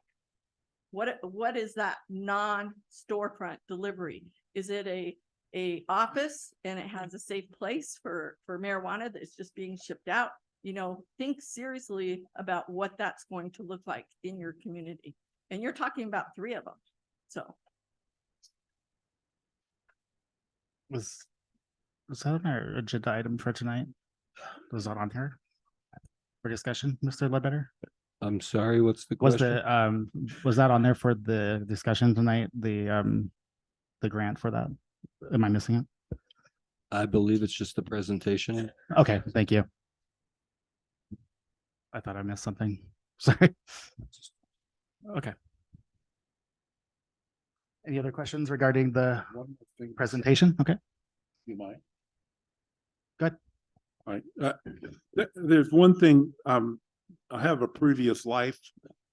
[SPEAKER 4] What is that non-storefront delivery? Is it a office and it has a safe place for marijuana that's just being shipped out? Think seriously about what that's going to look like in your community. And you're talking about 3 of them. So.
[SPEAKER 1] Was that on our agenda item for tonight? Was that on here for discussion, Mr. Ledbetter?
[SPEAKER 2] I'm sorry, what's the
[SPEAKER 1] Was
[SPEAKER 2] question?
[SPEAKER 1] was that on there for the discussion tonight? The grant for that? Am I missing it?
[SPEAKER 2] I believe it's just the presentation.
[SPEAKER 1] Okay, thank you. I thought I missed something. Sorry. Okay. Any other questions regarding the
[SPEAKER 8] One more thing.
[SPEAKER 1] presentation? Okay,
[SPEAKER 8] You mind?
[SPEAKER 1] good.
[SPEAKER 8] All right. There's one thing, I have a previous life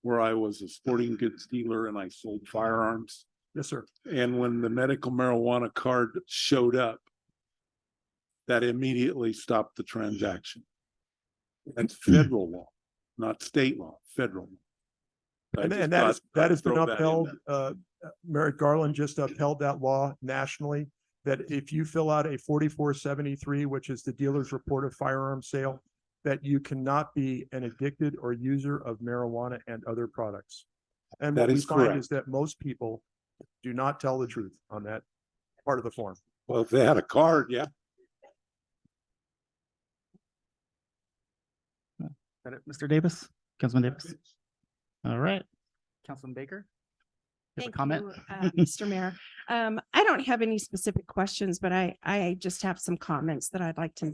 [SPEAKER 8] where I was a sporting goods dealer and I sold firearms.
[SPEAKER 3] Yes, sir.
[SPEAKER 8] And when the medical marijuana card showed up, that immediately stopped the transaction. That's federal law, not state law, federal law.
[SPEAKER 3] And
[SPEAKER 8] I
[SPEAKER 3] that
[SPEAKER 8] just
[SPEAKER 3] that has
[SPEAKER 8] thought
[SPEAKER 3] been
[SPEAKER 8] I'd throw that in
[SPEAKER 3] upheld.
[SPEAKER 8] there.
[SPEAKER 3] Merrick Garland just upheld that law nationally, that if you fill out a 4473, which is the dealer's report of firearm sale, that you cannot be an addicted or user of marijuana and other products. And what
[SPEAKER 8] That
[SPEAKER 3] we
[SPEAKER 8] is
[SPEAKER 3] find
[SPEAKER 8] correct.
[SPEAKER 3] is that most people do not tell the truth on that part of the form.
[SPEAKER 8] Well, if they had a card, yeah.
[SPEAKER 1] That it, Mr. Davis, Councilman Davis? All right, Councilman Baker? You have a
[SPEAKER 9] Thank
[SPEAKER 1] comment?
[SPEAKER 9] you, Mr. Mayor. I don't have any specific questions, but I just have some comments that I'd like to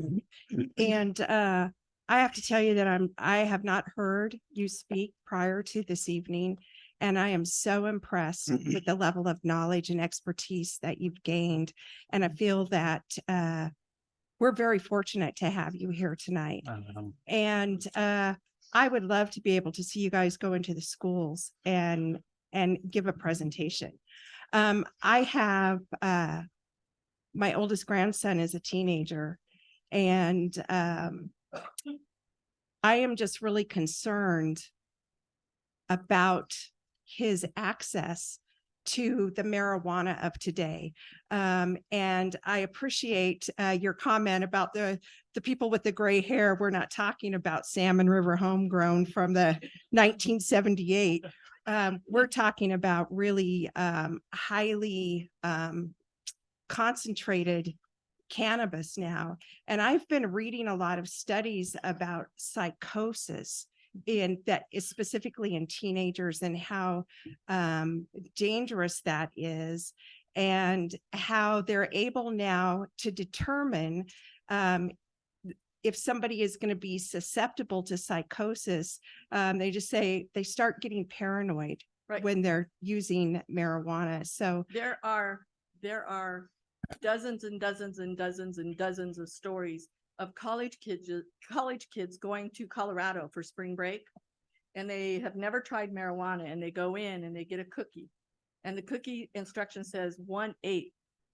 [SPEAKER 9] make. And I have to tell you that I have not heard you speak prior to this evening. And I am so impressed with the level of knowledge and expertise that you've gained. And I feel that we're very fortunate to have you here tonight. And I would love to be able to see you guys go into the schools and give a presentation. I have my oldest grandson is a teenager, and I am just really concerned about his access to the marijuana of today. And I appreciate your comment about the people with the gray hair. We're not talking about Salmon River homegrown from the 1978. We're talking about really highly concentrated cannabis now. And I've been reading a lot of studies about psychosis that is specifically in teenagers, and how dangerous that is, and how they're able now to determine if somebody is going to be susceptible to psychosis. They just say they start getting paranoid when they're using marijuana. So
[SPEAKER 4] there are dozens and dozens and dozens and dozens of stories of college kids going to Colorado for spring break, and they have never tried marijuana, and they go in and they get a cookie, and the cookie instruction says 1/8.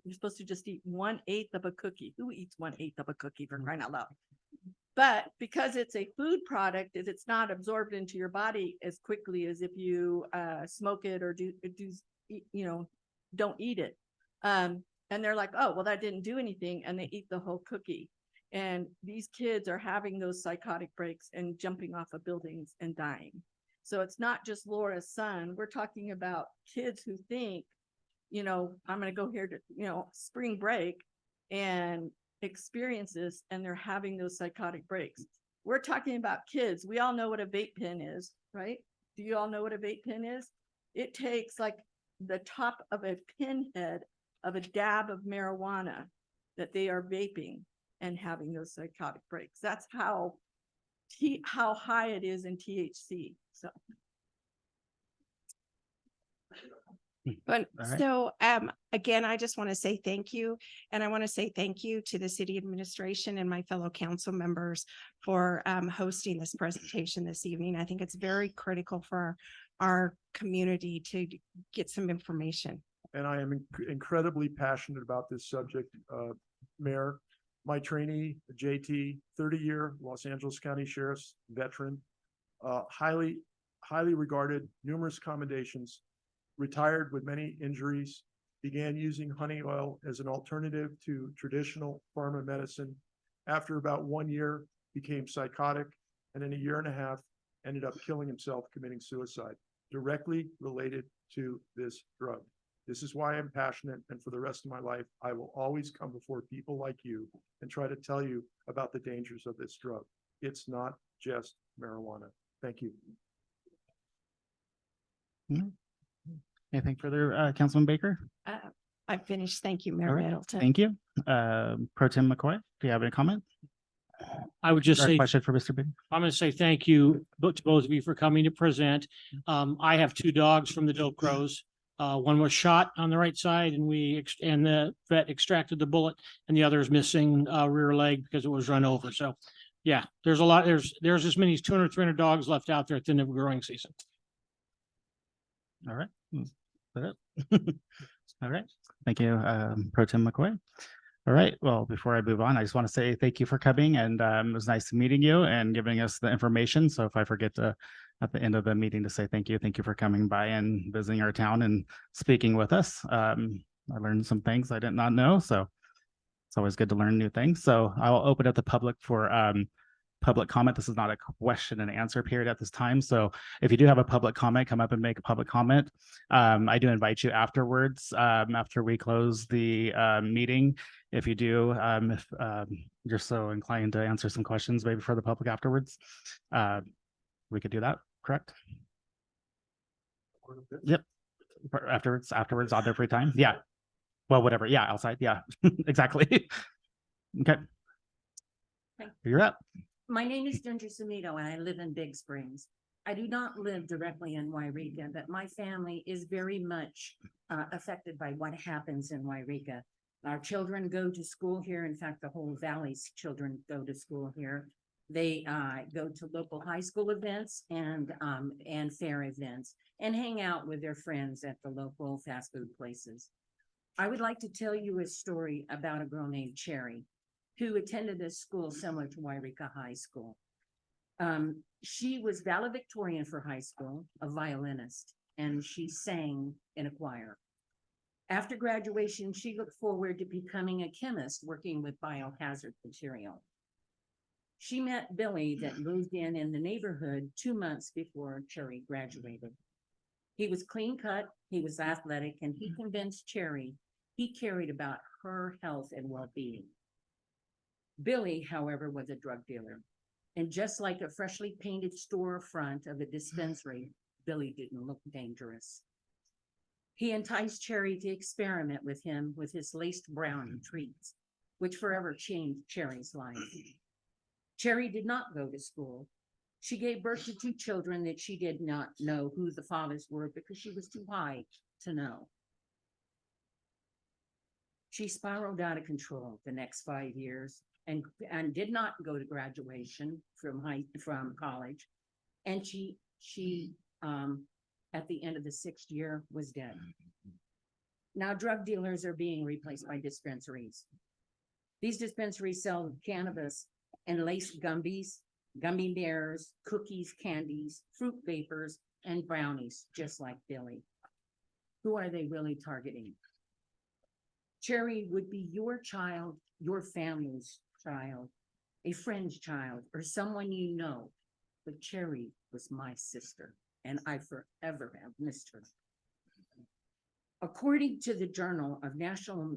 [SPEAKER 4] You're supposed to just eat 1/8 of a cookie. Who eats 1/8 of a cookie, for crying out loud? But because it's a food product, it's not absorbed into your body as quickly as if you smoke it or don't eat it. And they're like, oh, well, that didn't do anything. And they eat the whole cookie. And these kids are having those psychotic breaks and jumping off of buildings and dying. So it's not just Laura's son. We're talking about kids who think, I'm going to go here to, spring break, and experiences and they're having those psychotic breaks. We're talking about kids. We all know what a vape pen is, right? Do you all know what a vape pen is? It takes like the top of a pinhead of a dab of marijuana that they are vaping and having those psychotic breaks. That's how high it is in THC. So
[SPEAKER 9] But
[SPEAKER 1] All right.
[SPEAKER 9] so, again, I just want to say thank you. And I want to say thank you to the city administration and my fellow council members for hosting this presentation this evening. I think it's very critical for our community to get some information.
[SPEAKER 3] And I am incredibly passionate about this subject, Mayor. My trainee, JT, 30-year Los Angeles County Sheriff's veteran, highly regarded, numerous commendations, retired with many injuries, began using honey oil as an alternative to traditional pharma medicine. After about 1 year, became psychotic, and in a year and a half, ended up killing himself, committing suicide, directly related to this drug. This is why I'm passionate, and for the rest of my life, I will always come before people like you and try to tell you about the dangers of this drug. It's not just marijuana. Thank you.
[SPEAKER 1] Anything further, Councilman Baker?
[SPEAKER 9] I'm finished. Thank you,
[SPEAKER 1] All
[SPEAKER 9] Mayor
[SPEAKER 1] right.
[SPEAKER 9] Middleton.
[SPEAKER 1] Thank you. Pro Tem McCoy, do you have any comment?
[SPEAKER 5] I would just
[SPEAKER 1] Or
[SPEAKER 5] say,
[SPEAKER 1] question for Mr. Big?
[SPEAKER 5] I'm going to say thank you to both of you for coming to present. I have 2 dogs from the Doe Crows. One was shot on the right side and and the vet extracted the bullet, and the other is missing rear leg because it was run over. So yeah, there's a lot, there's as many as 200, 300 dogs left out there at the end of the growing season.
[SPEAKER 1] All right. Is that it? All right. Thank you, Pro Tem McCoy. All right. Well, before I move on, I just want to say thank you for coming, and it was nice meeting you and giving us the information. So if I forget to at the end of the meeting to say thank you for coming by and visiting our town and speaking with us. I learned some things I did not know, so it's always good to learn new things. So I'll open up the public for public comment. This is not a question and answer period at this time. So if you do have a public comment, come up and make a public comment. I do invite you afterwards, after we close the meeting. If you do, if you're so inclined to answer some questions maybe for the public afterwards, we could do that, correct? Yep. Afterwards on their free time. Yeah. Well, whatever. Yeah, outside. Yeah, exactly. Okay. You're up.
[SPEAKER 10] My name is Ginger Sumito and I live in Big Springs. I do not live directly in Yreka, but my family is very much affected by what happens in Yreka. Our children go to school here. In fact, the whole valley's children go to school here. They go to local high school events and fair events and hang out with their friends at the local fast food places. I would like to tell you a story about a girl named Cherry who attended a school similar to Yreka High School. She was valedictorian for high school, a violinist, and she sang in a choir. After graduation, she looked forward to becoming a chemist working with biohazard material. She met Billy that moved in the neighborhood 2 months before Cherry graduated. He was clean cut, he was athletic, and he convinced Cherry he cared about her health and well-being. Billy, however, was a drug dealer. And just like a freshly painted storefront of a dispensary, Billy didn't look dangerous. He enticed Cherry to experiment with him with his laced brownie treats, which forever changed Cherry's life. Cherry did not go to school. She gave birth to 2 children that she did not know who the fathers were because she was too high to know. She spiraled out of control the next 5 years and did not go to graduation from college. And she at the end of the 6th year was dead. Now drug dealers are being replaced by dispensaries. These dispensaries sell cannabis and laced gummies, gummy bears, cookies, candies, fruit vapors, and brownies, just like Billy. Who are they really targeting? Cherry would be your child, your family's child, a friend's child, or someone you know. But Cherry was my sister, and I forever have missed her. According to the Journal of National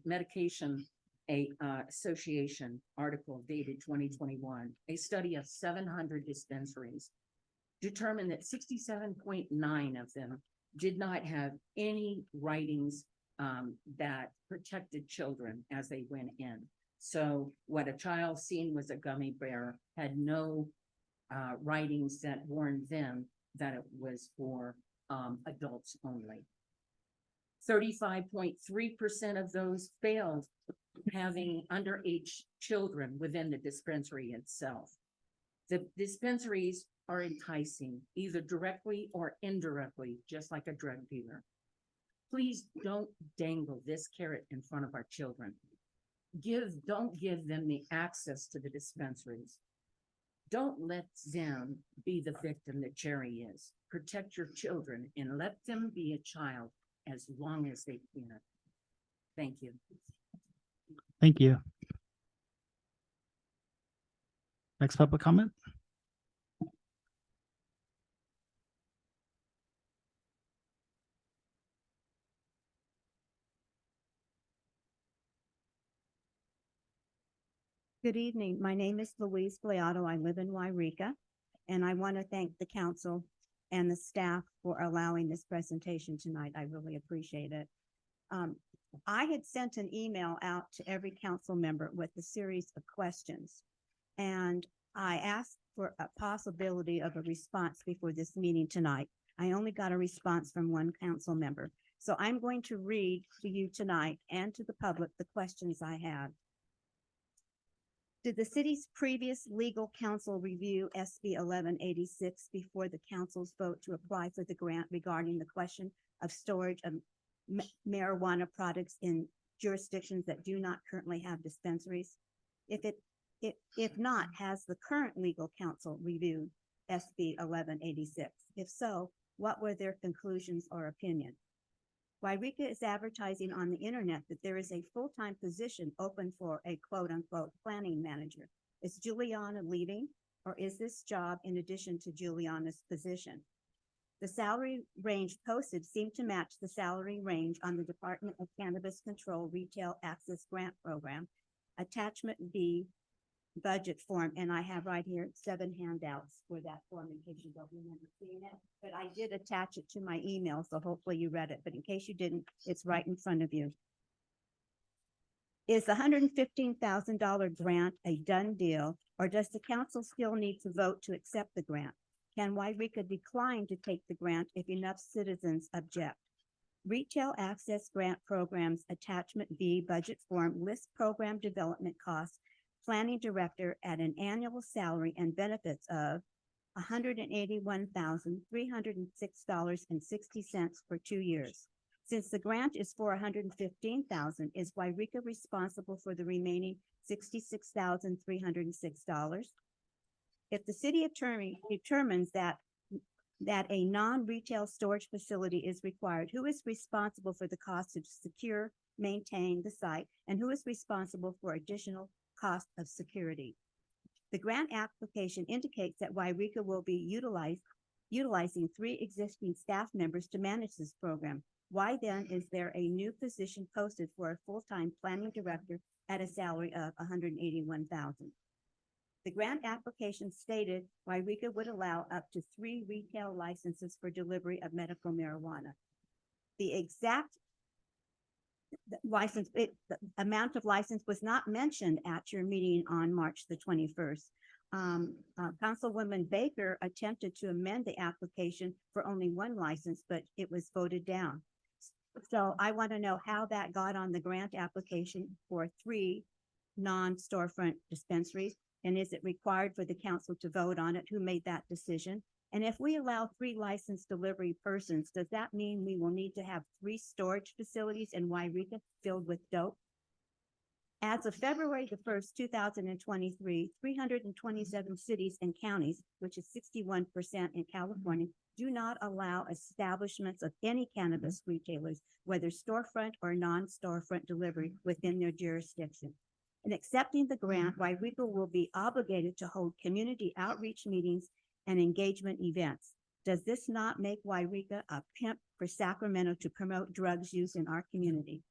[SPEAKER 10] Medication a association article dated 2021, a study of 700 dispensaries determined that 67.9 of them did not have any writings that protected children as they went in. So what a child seen was a gummy bear had no writings that warned them that it was for adults only. 35.3% of those failed having underage children within the dispensary itself. The dispensaries are enticing, either directly or indirectly, just like a drug dealer. Please don't dangle this carrot in front of our children. Don't give them the access to the dispensaries. Don't let them be the victim that Jerry is. Protect your children and let them be a child as long as they can. Thank you.
[SPEAKER 1] Thank you. Next public comment?
[SPEAKER 11] Good evening. My name is Louise Beato. I live in Yreka, and I want to thank the council and the staff for allowing this presentation tonight. I really appreciate it. I had sent an email out to every council member with a series of questions, and I asked for a possibility of a response before this meeting tonight. I only got a response from one council member. So I'm going to read to you tonight and to the public the questions I had. Did the city's previous legal counsel review SB 1186 before the council's vote to apply for the grant regarding the question of storage of marijuana products in jurisdictions that do not currently have dispensaries? If not, has the current legal counsel reviewed SB 1186? If so, what were their conclusions or opinion? Yreka is advertising on the internet that there is a full-time position open for a quote-unquote planning manager. Is Juliana leaving, or is this job in addition to Juliana's position? The salary range posted seemed to match the salary range on the Department of Cannabis Control Retail Access Grant Program, Attachment B budget form, and I have right here 7 handouts for that form in case you don't remember seeing it, but I did attach it to my email, so hopefully you read it, but in case you didn't, it's right in front of you. Is the $115,000 grant a done deal, or does the council still need to vote to accept the grant? Can Yreka decline to take the grant if enough citizens object? Retail Access Grant Programs Attachment B budget form lists program development costs, planning director at an annual salary and benefits of $181,306.60 for 2 years. Since the grant is for $115,000, is Yreka responsible for the remaining $66,306? If the city attorney determines that a non-retail storage facility is required, who is responsible for the cost to secure, maintain the site, and who is responsible for additional cost of security? The grant application indicates that Yreka will be utilizing 3 existing staff members to manage this program. Why then is there a new position posted for a full-time planning director at a salary of $181,000? The grant application stated Yreka would allow up to 3 retail licenses for delivery of medical marijuana. The exact the amount of license was not mentioned at your meeting on March the 21st. Councilwoman Baker attempted to amend the application for only 1 license, but it was voted down. So I want to know how that got on the grant application for 3 non-storefront dispensaries, and is it required for the council to vote on it? Who made that decision? And if we allow 3 licensed delivery persons, does that mean we will need to have 3 storage facilities in Yreka filled with dope? As of February the 1st, 2023, 327 cities and counties, which is 61% in California, do not allow establishments of any cannabis retailers, whether storefront or non-storefront delivery, within their jurisdiction. In accepting the grant, Yreka will be obligated to hold community outreach meetings and engagement events. Does this not make Yreka a pimp for Sacramento to promote drugs use in our community?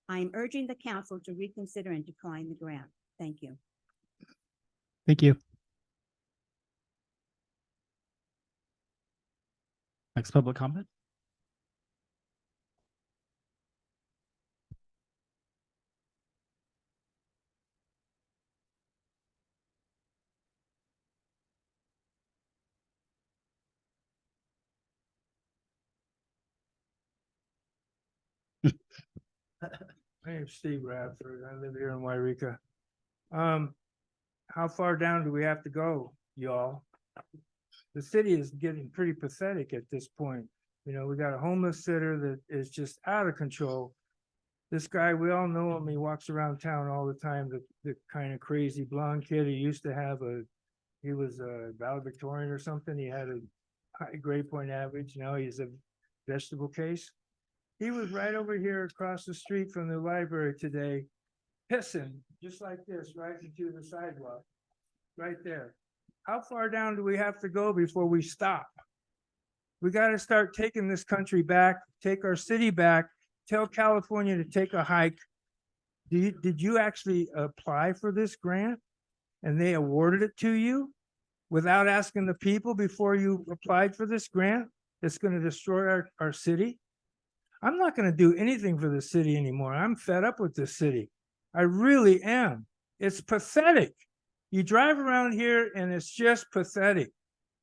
[SPEAKER 11] I am urging the council to reconsider and decline the grant. Thank you.
[SPEAKER 1] Thank you. Next public comment.
[SPEAKER 12] My name's Steve Radford. I live here in Yreka. How far down do we have to go, y'all? The city is getting pretty pathetic at this point. You know, we got a homeless sitter that is just out of control. This guy, we all know him. He walks around town all the time, the kind of crazy blonde kid. He used to have he was a valedictorian or something. He had a high grade point average. Now he's a vegetable case. He was right over here across the street from the library today, pissing just like this, right into the sidewalk, right there. How far down do we have to go before we stop? We got to start taking this country back, take our city back, tell California to take a hike. Did you actually apply for this grant and they awarded it to you without asking the people before you applied for this grant? That's going to destroy our city. I'm not going to do anything for the city anymore. I'm fed up with this city. I really am. It's pathetic. You drive around here and it's just pathetic.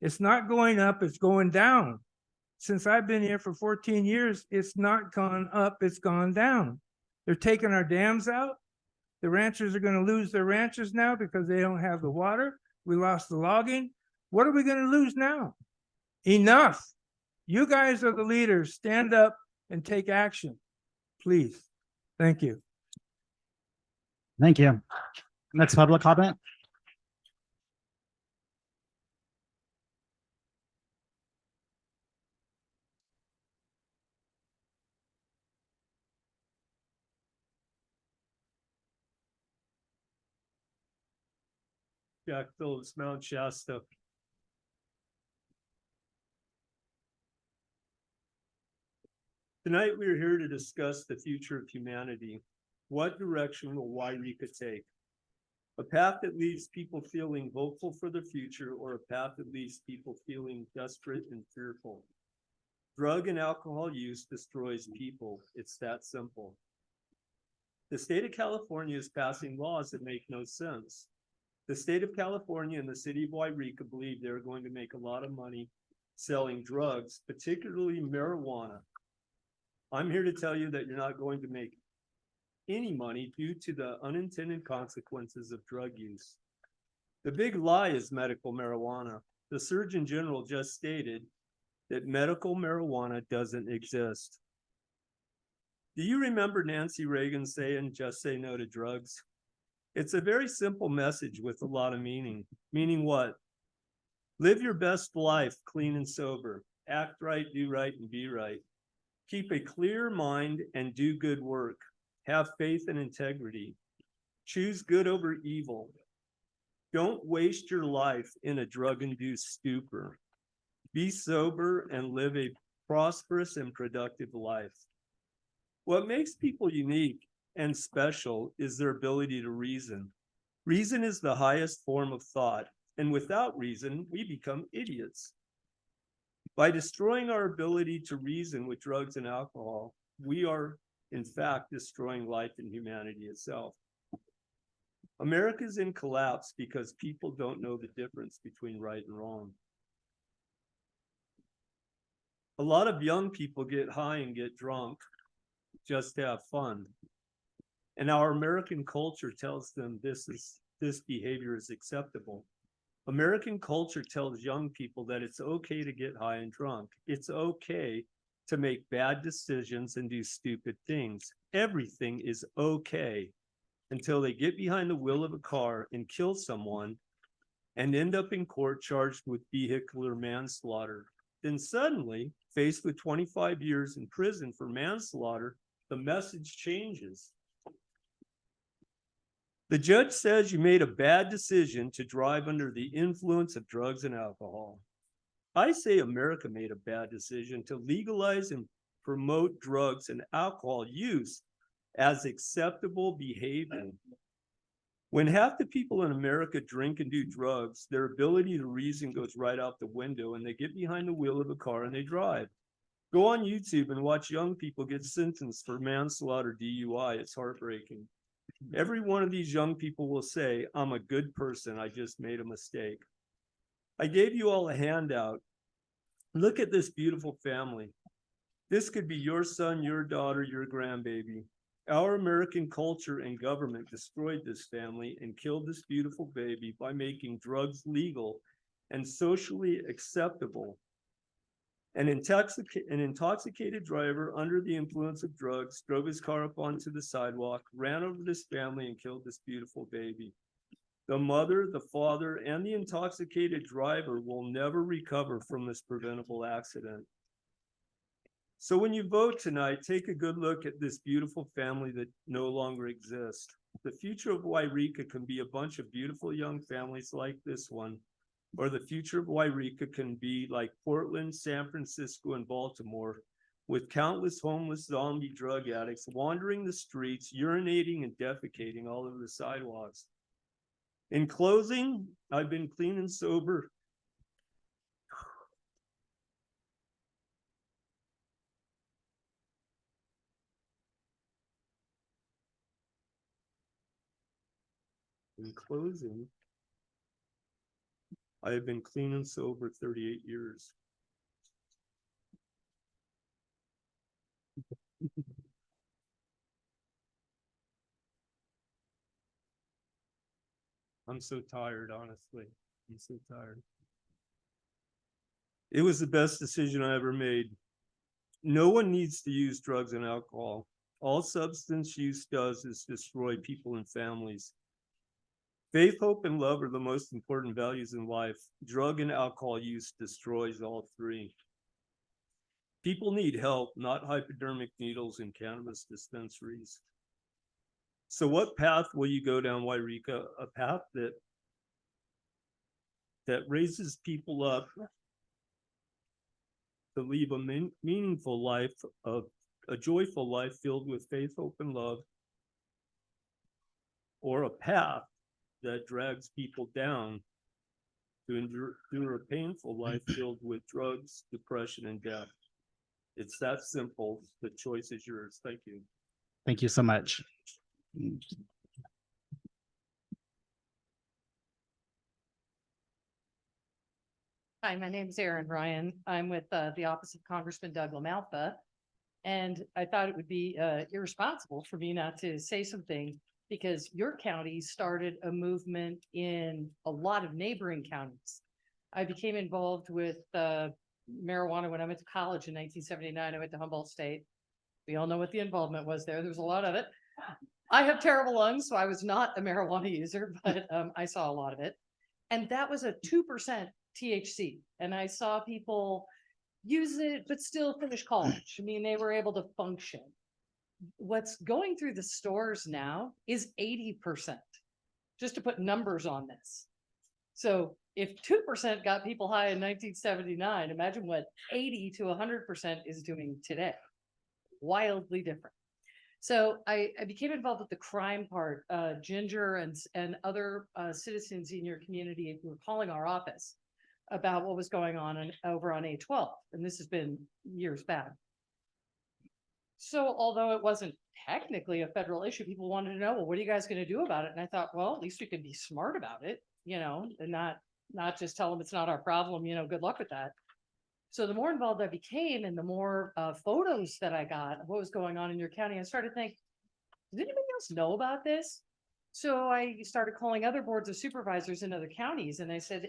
[SPEAKER 12] It's not going up, it's going down. Since I've been here for 14 years, it's not gone up, it's gone down. They're taking our dams out. The ranchers are going to lose their ranches now because they don't have the water. We lost the logging. What are we going to lose now? Enough. You guys are the leaders. Stand up and take action, please. Thank you.
[SPEAKER 1] Thank you. Next public comment.
[SPEAKER 12] Jack Phillips, Mount Shasta. Tonight, we are here to discuss the future of humanity. What direction will Yreka take? A path that leaves people feeling hopeful for the future, or a path that leaves people feeling desperate and fearful? Drug and alcohol use destroys people. It's that simple. The state of California is passing laws that make no sense. The state of California and the city of Yreka believe they're going to make a lot of money selling drugs, particularly marijuana. I'm here to tell you that you're not going to make any money due to the unintended consequences of drug use. The big lie is medical marijuana. The Surgeon General just stated that medical marijuana doesn't exist. Do you remember Nancy Reagan saying, "Just say no to drugs"? It's a very simple message with a lot of meaning. Meaning what? Live your best life clean and sober. Act right, do right, and be right. Keep a clear mind and do good work. Have faith and integrity. Choose good over evil. Don't waste your life in a drug-induced stupor. Be sober and live a prosperous and productive life. What makes people unique and special is their ability to reason. Reason is the highest form of thought, and without reason, we become idiots. By destroying our ability to reason with drugs and alcohol, we are, in fact, destroying life and humanity itself. America's in collapse because people don't know the difference between right and wrong. A lot of young people get high and get drunk just to have fun. And our American culture tells them this behavior is acceptable. American culture tells young people that it's okay to get high and drunk. It's okay to make bad decisions and do stupid things. Everything is okay until they get behind the wheel of a car and kill someone and end up in court charged with vehicular manslaughter. Then suddenly, faced with 25 years in prison for manslaughter, the message changes. The judge says you made a bad decision to drive under the influence of drugs and alcohol. I say America made a bad decision to legalize and promote drugs and alcohol use as acceptable behavior. When half the people in America drink and do drugs, their ability to reason goes right out the window and they get behind the wheel of a car and they drive. Go on YouTube and watch young people get sentenced for manslaughter DUI. It's heartbreaking. Every one of these young people will say, I'm a good person. I just made a mistake. I gave you all a handout. Look at this beautiful family. This could be your son, your daughter, your grandbaby. Our American culture and government destroyed this family and killed this beautiful baby by making drugs legal and socially acceptable. An intoxicated driver under the influence of drugs drove his car up onto the sidewalk, ran over this family and killed this beautiful baby. The mother, the father, and the intoxicated driver will never recover from this preventable accident. So when you vote tonight, take a good look at this beautiful family that no longer exists. The future of Yreka can be a bunch of beautiful young families like this one, or the future of Yreka can be like Portland, San Francisco, and Baltimore, with countless homeless zombie drug addicts wandering the streets, urinating and defecating all over the sidewalks. In closing, I've been clean and sober. In closing, I have been clean and sober 38 years. I'm so tired, honestly. I'm so tired. It was the best decision I ever made. No one needs to use drugs and alcohol. All substance use does is destroy people and families. Faith, hope, and love are the most important values in life. Drug and alcohol use destroys all three. People need help, not hypodermic needles and cannabis dispensaries. So what path will you go down, Yreka? A path that raises people up to lead a meaningful life, of a joyful life filled with faith, hope, and love, or a path that drags people down to endure a painful life filled with drugs, depression, and death. It's that simple. The choice is yours. Thank you.
[SPEAKER 1] Thank you so much.
[SPEAKER 13] Hi, my name is Erin Ryan. I'm with the Office of Congressman Doug LaMalfa. And I thought it would be irresponsible for me not to say something, because your county started a movement in a lot of neighboring counties. I became involved with marijuana when I went to college in 1979. I went to Humboldt State. We all know what the involvement was there. There was a lot of it. I have terrible lungs, so I was not a marijuana user, but I saw a lot of it. And that was a 2% THC. And I saw people use it, but still finish college. I mean, they were able to function. What's going through the stores now is 80%, just to put numbers on this. So if 2% got people high in 1979, imagine what 80 to 100% is doing today. Wildly different. So I became involved with the crime part. Ginger and other citizens in your community who were calling our office about what was going on over on A12. And this has been years back. So although it wasn't technically a federal issue, people wanted to know, well, what are you guys going to do about it? And I thought, well, at least we could be smart about it, you know, and not just tell them it's not our problem, you know, good luck with that. So the more involved I became and the more photos that I got of what was going on in your county, I started to think, did anybody else know about this? So I started calling other boards of supervisors in other counties, and I said,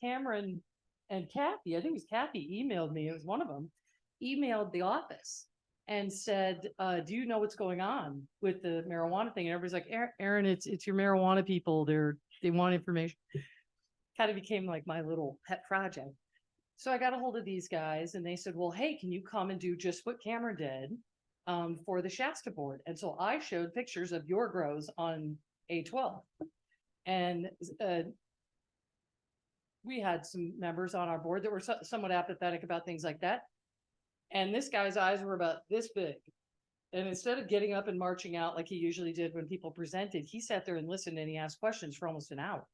[SPEAKER 13] Cameron and Kathy, I think it was Kathy, emailed me. It was one of them, emailed the office and said, do you know what's going on with the marijuana thing? And everybody's like, Aaron, it's your marijuana people. They want information. Kind of became like my little pet project. So I got a hold of these guys and they said, well, hey, can you come and do just what Cameron did for the Shasta board? And so I showed pictures of your grows on A12. And we had some members on our board that were somewhat apathetic about things like that. And this guy's eyes were about this big. And instead of getting up and marching out like he usually did when people presented, he sat there and listened and he asked questions for almost an hour.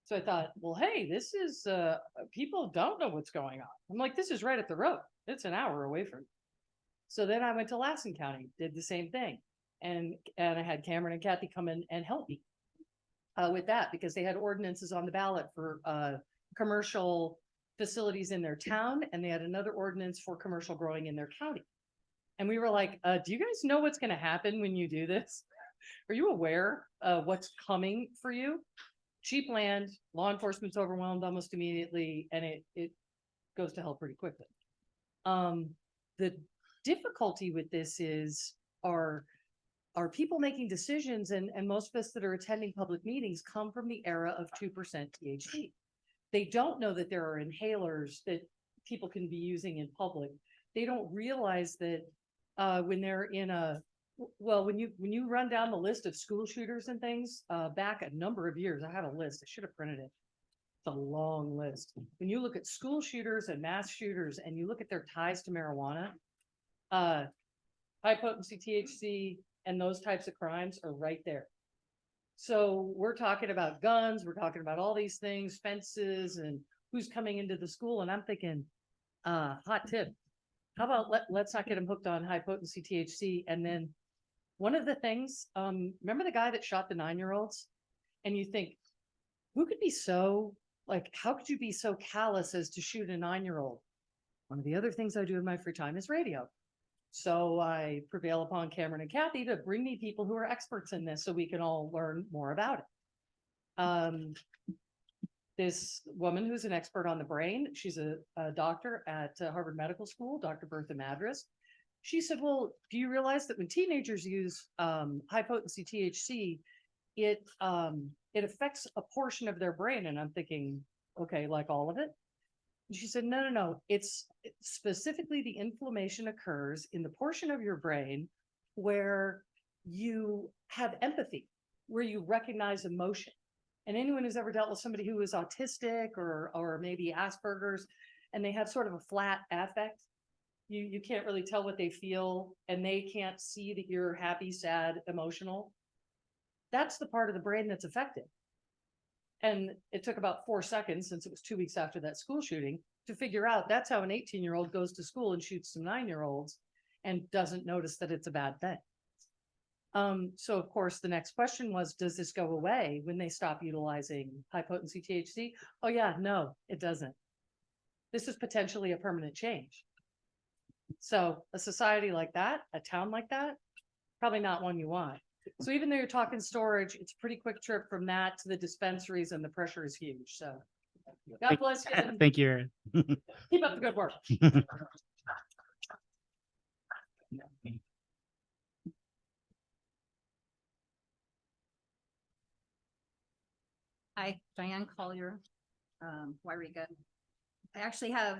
[SPEAKER 13] So I thought, well, hey, this is, people don't know what's going on. I'm like, this is right at the road. It's an hour away from me. So then I went to Lassen County, did the same thing. And I had Cameron and Kathy come in and help me with that because they had ordinances on the ballot for commercial facilities in their town. And they had another ordinance for commercial growing in their county. And we were like, do you guys know what's going to happen when you do this? Are you aware of what's coming for you? Cheap land, law enforcement's overwhelmed almost immediately, and it goes to hell pretty quickly. The difficulty with this is are people making decisions, and most of us that are attending public meetings come from the era of 2% THC. They don't know that there are inhalers that people can be using in public. They don't realize that when they're in when you run down the list of school shooters and things, back a number of years, I have a list, I should have printed it. It's a long list. When you look at school shooters and mass shooters and you look at their ties to marijuana, high potency THC and those types of crimes are right there. So we're talking about guns, we're talking about all these things, fences, and who's coming into the school. And I'm thinking, hot tip. How about let's not get them hooked on high potency THC. And then one of the things, remember the guy that shot the 9-year-olds? And you think, who could be so, like, how could you be so callous as to shoot a 9-year-old? One of the other things I do in my free time is radio. So I prevail upon Cameron and Kathy to bring me people who are experts in this so we can all learn more about it. This woman who's an expert on the brain, she's a doctor at Harvard Medical School, Dr. Bertha Madras. She said, well, do you realize that when teenagers use high potency THC, it affects a portion of their brain? And I'm thinking, okay, like all of it? And she said, no. It's specifically the inflammation occurs in the portion of your brain where you have empathy, where you recognize emotion. And anyone who's ever dealt with somebody who is autistic or maybe Asperger's, and they have sort of a flat affect, you can't really tell what they feel, and they can't see that you're happy, sad, emotional. That's the part of the brain that's affected. And it took about 4 seconds, since it was 2 weeks after that school shooting, to figure out that's how an 18-year-old goes to school and shoots some 9-year-olds and doesn't notice that it's a bad thing. So of course, the next question was, does this go away when they stop utilizing high potency THC? Oh yeah, no, it doesn't. This is potentially a permanent change. So a society like that, a town like that, probably not one you want. So even though you're talking storage, it's a pretty quick trip from that to the dispensaries, and the pressure is huge. So God bless you. and
[SPEAKER 1] Thank you, Aaron.
[SPEAKER 13] Keep up the good work.
[SPEAKER 14] Hi, Diane Collier, Yreka. I actually have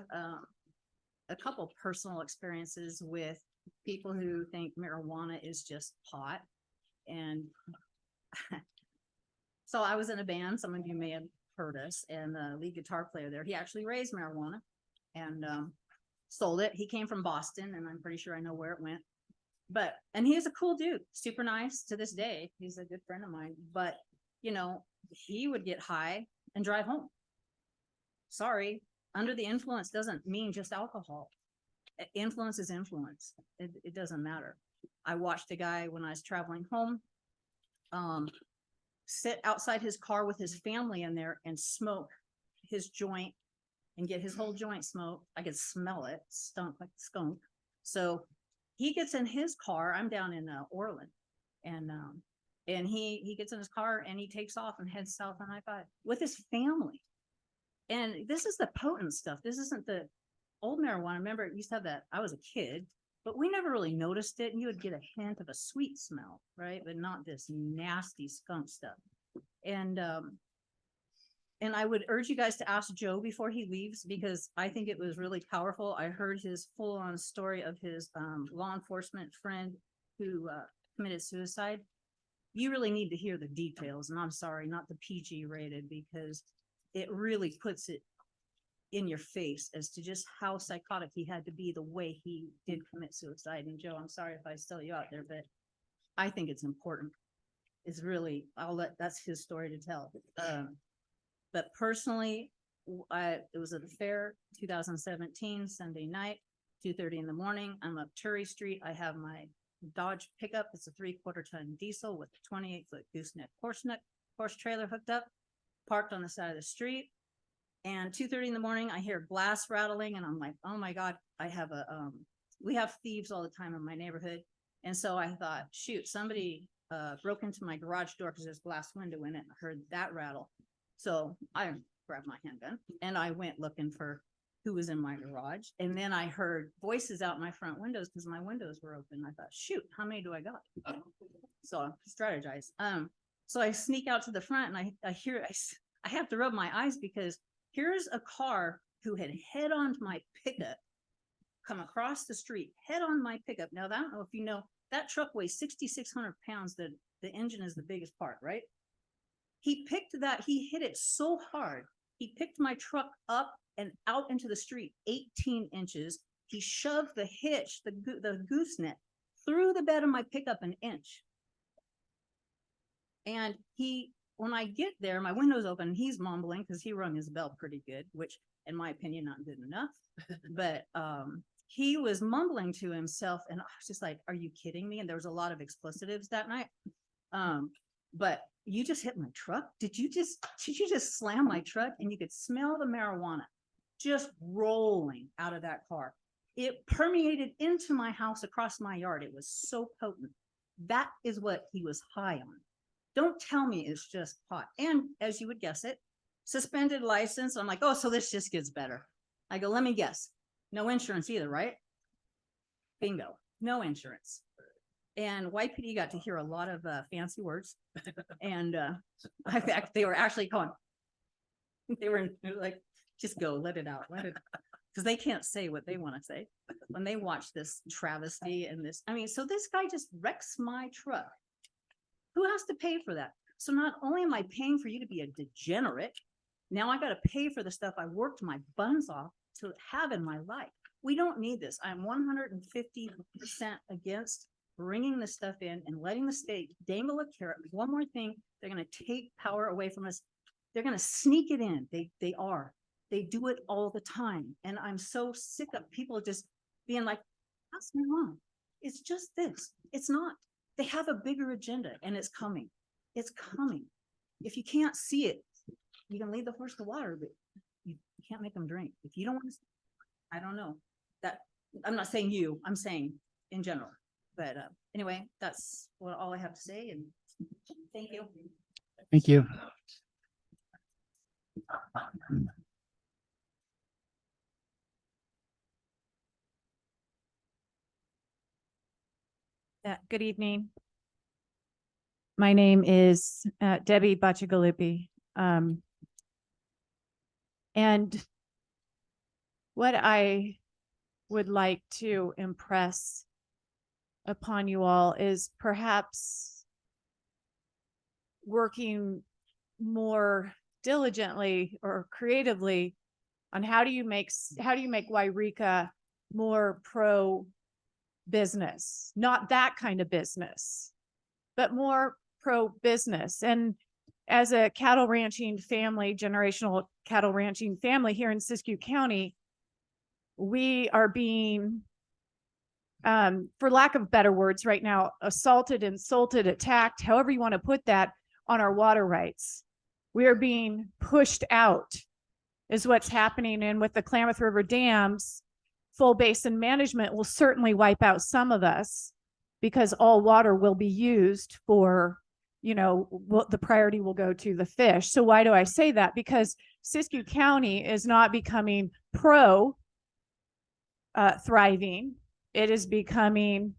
[SPEAKER 14] a couple personal experiences with people who think marijuana is just pot. And so I was in a band, some of you may have heard us, and the lead guitar player there, he actually raised marijuana and sold it. He came from Boston, and I'm pretty sure I know where it went. And he's a cool dude, super nice to this day. He's a good friend of mine, but you know, he would get high and drive home. Sorry, under the influence doesn't mean just alcohol. Influence is influence. It doesn't matter. I watched a guy when I was traveling home, sit outside his car with his family in there and smoke his joint and get his whole joint smoked. I could smell it, stunk like skunk. So he gets in his car. I'm down in Orland, and he gets in his car and he takes off and heads south on I-5 with his family. And this is the potent stuff. This isn't the old marijuana. Remember, it used to have that. I was a kid, but we never really noticed it. And you would get a hint of a sweet smell, right? But not this nasty skunk stuff. And I would urge you guys to ask Joe before he leaves, because I think it was really powerful. I heard his full-on story of his law enforcement friend who committed suicide. You really need to hear the details, and I'm sorry, not the PG rated, because it really puts it in your face as to just how psychotic he had to be the way he did commit suicide. And Joe, I'm sorry if I sell you out there, but I think it's important. It's really, that's his story to tell. But personally, it was at the fair, 2017, Sunday night, 2:30 in the morning. I'm up Turry Street. I have my Dodge pickup. It's a 3/4 ton diesel with a 28-foot gooseneck horse trailer hooked up, parked on the side of the street. And 2:30 in the morning, I hear glass rattling, and I'm like, oh my God, I have we have thieves all the time in my neighborhood. And so I thought, shoot, somebody broke into my garage door because there's a glass window in it. I heard that rattle. So I grabbed my handgun and I went looking for who was in my garage. And then I heard voices out my front windows because my windows were open. I thought, shoot, how many do I got? So I strategized. So I sneak out to the front and I have to rub my eyes because here's a car who had head on my pickup, come across the street, head on my pickup. Now, I don't know if you know, that truck weighs 6,600 pounds. The engine is the biggest part, right? He hit it so hard. He picked my truck up and out into the street, 18 inches. He shoved the hitch, the gooseneck, through the bed of my pickup an inch. And when I get there, my window's open, and he's mumbling because he rung his bell pretty good, which in my opinion, not good enough. But he was mumbling to himself, and I was just like, are you kidding me? And there was a lot of expletives that night. But you just hit my truck. Did you just slam my truck? And you could smell the marijuana just rolling out of that car. It permeated into my house across my yard. It was so potent. That is what he was high on. Don't tell me it's just pot. And as you would guess it, suspended license. I'm like, oh, so this just gets better. I go, let me guess. No insurance either, right? Bingo. No insurance. And YPD got to hear a lot of fancy words. And in fact, they were actually calling. They were like, just go, let it out. Because they can't say what they want to say when they watch this travesty and this. I mean, so this guy just wrecks my truck. Who has to pay for that? So not only am I paying for you to be a degenerate, now I got to pay for the stuff I worked my buns off to have in my life. We don't need this. I'm 150% against bringing this stuff in and letting the state dangle a carrot. One more thing, they're going to take power away from us. They're going to sneak it in. They are. They do it all the time. And I'm so sick of people just being like, that's not wrong. It's just this. It's not. They have a bigger agenda, and it's coming. It's coming. If you can't see it, you can lead the horse to water, but you can't make them drink. If you don't want to, I don't know. That I'm not saying you, I'm saying in general. But anyway, that's all I have to say. And thank you.
[SPEAKER 1] Thank you.
[SPEAKER 15] Good evening. My name is Debbie Bacigalupi. And what I would like to impress upon you all is perhaps working more diligently or creatively on how do you make Yreka more pro business, not that kind of business, but more pro business. And as a cattle ranching family, generational cattle ranching family here in Siskiyou County, we are being, for lack of better words right now, assaulted, insulted, attacked, however you want to put that, on our water rights. We are being pushed out is what's happening. And with the Klamath River dams, full basin management will certainly wipe out some of us because all water will be used for, the priority will go to the fish. So why do I say that? Because Siskiyou County is not becoming pro thriving. It is becoming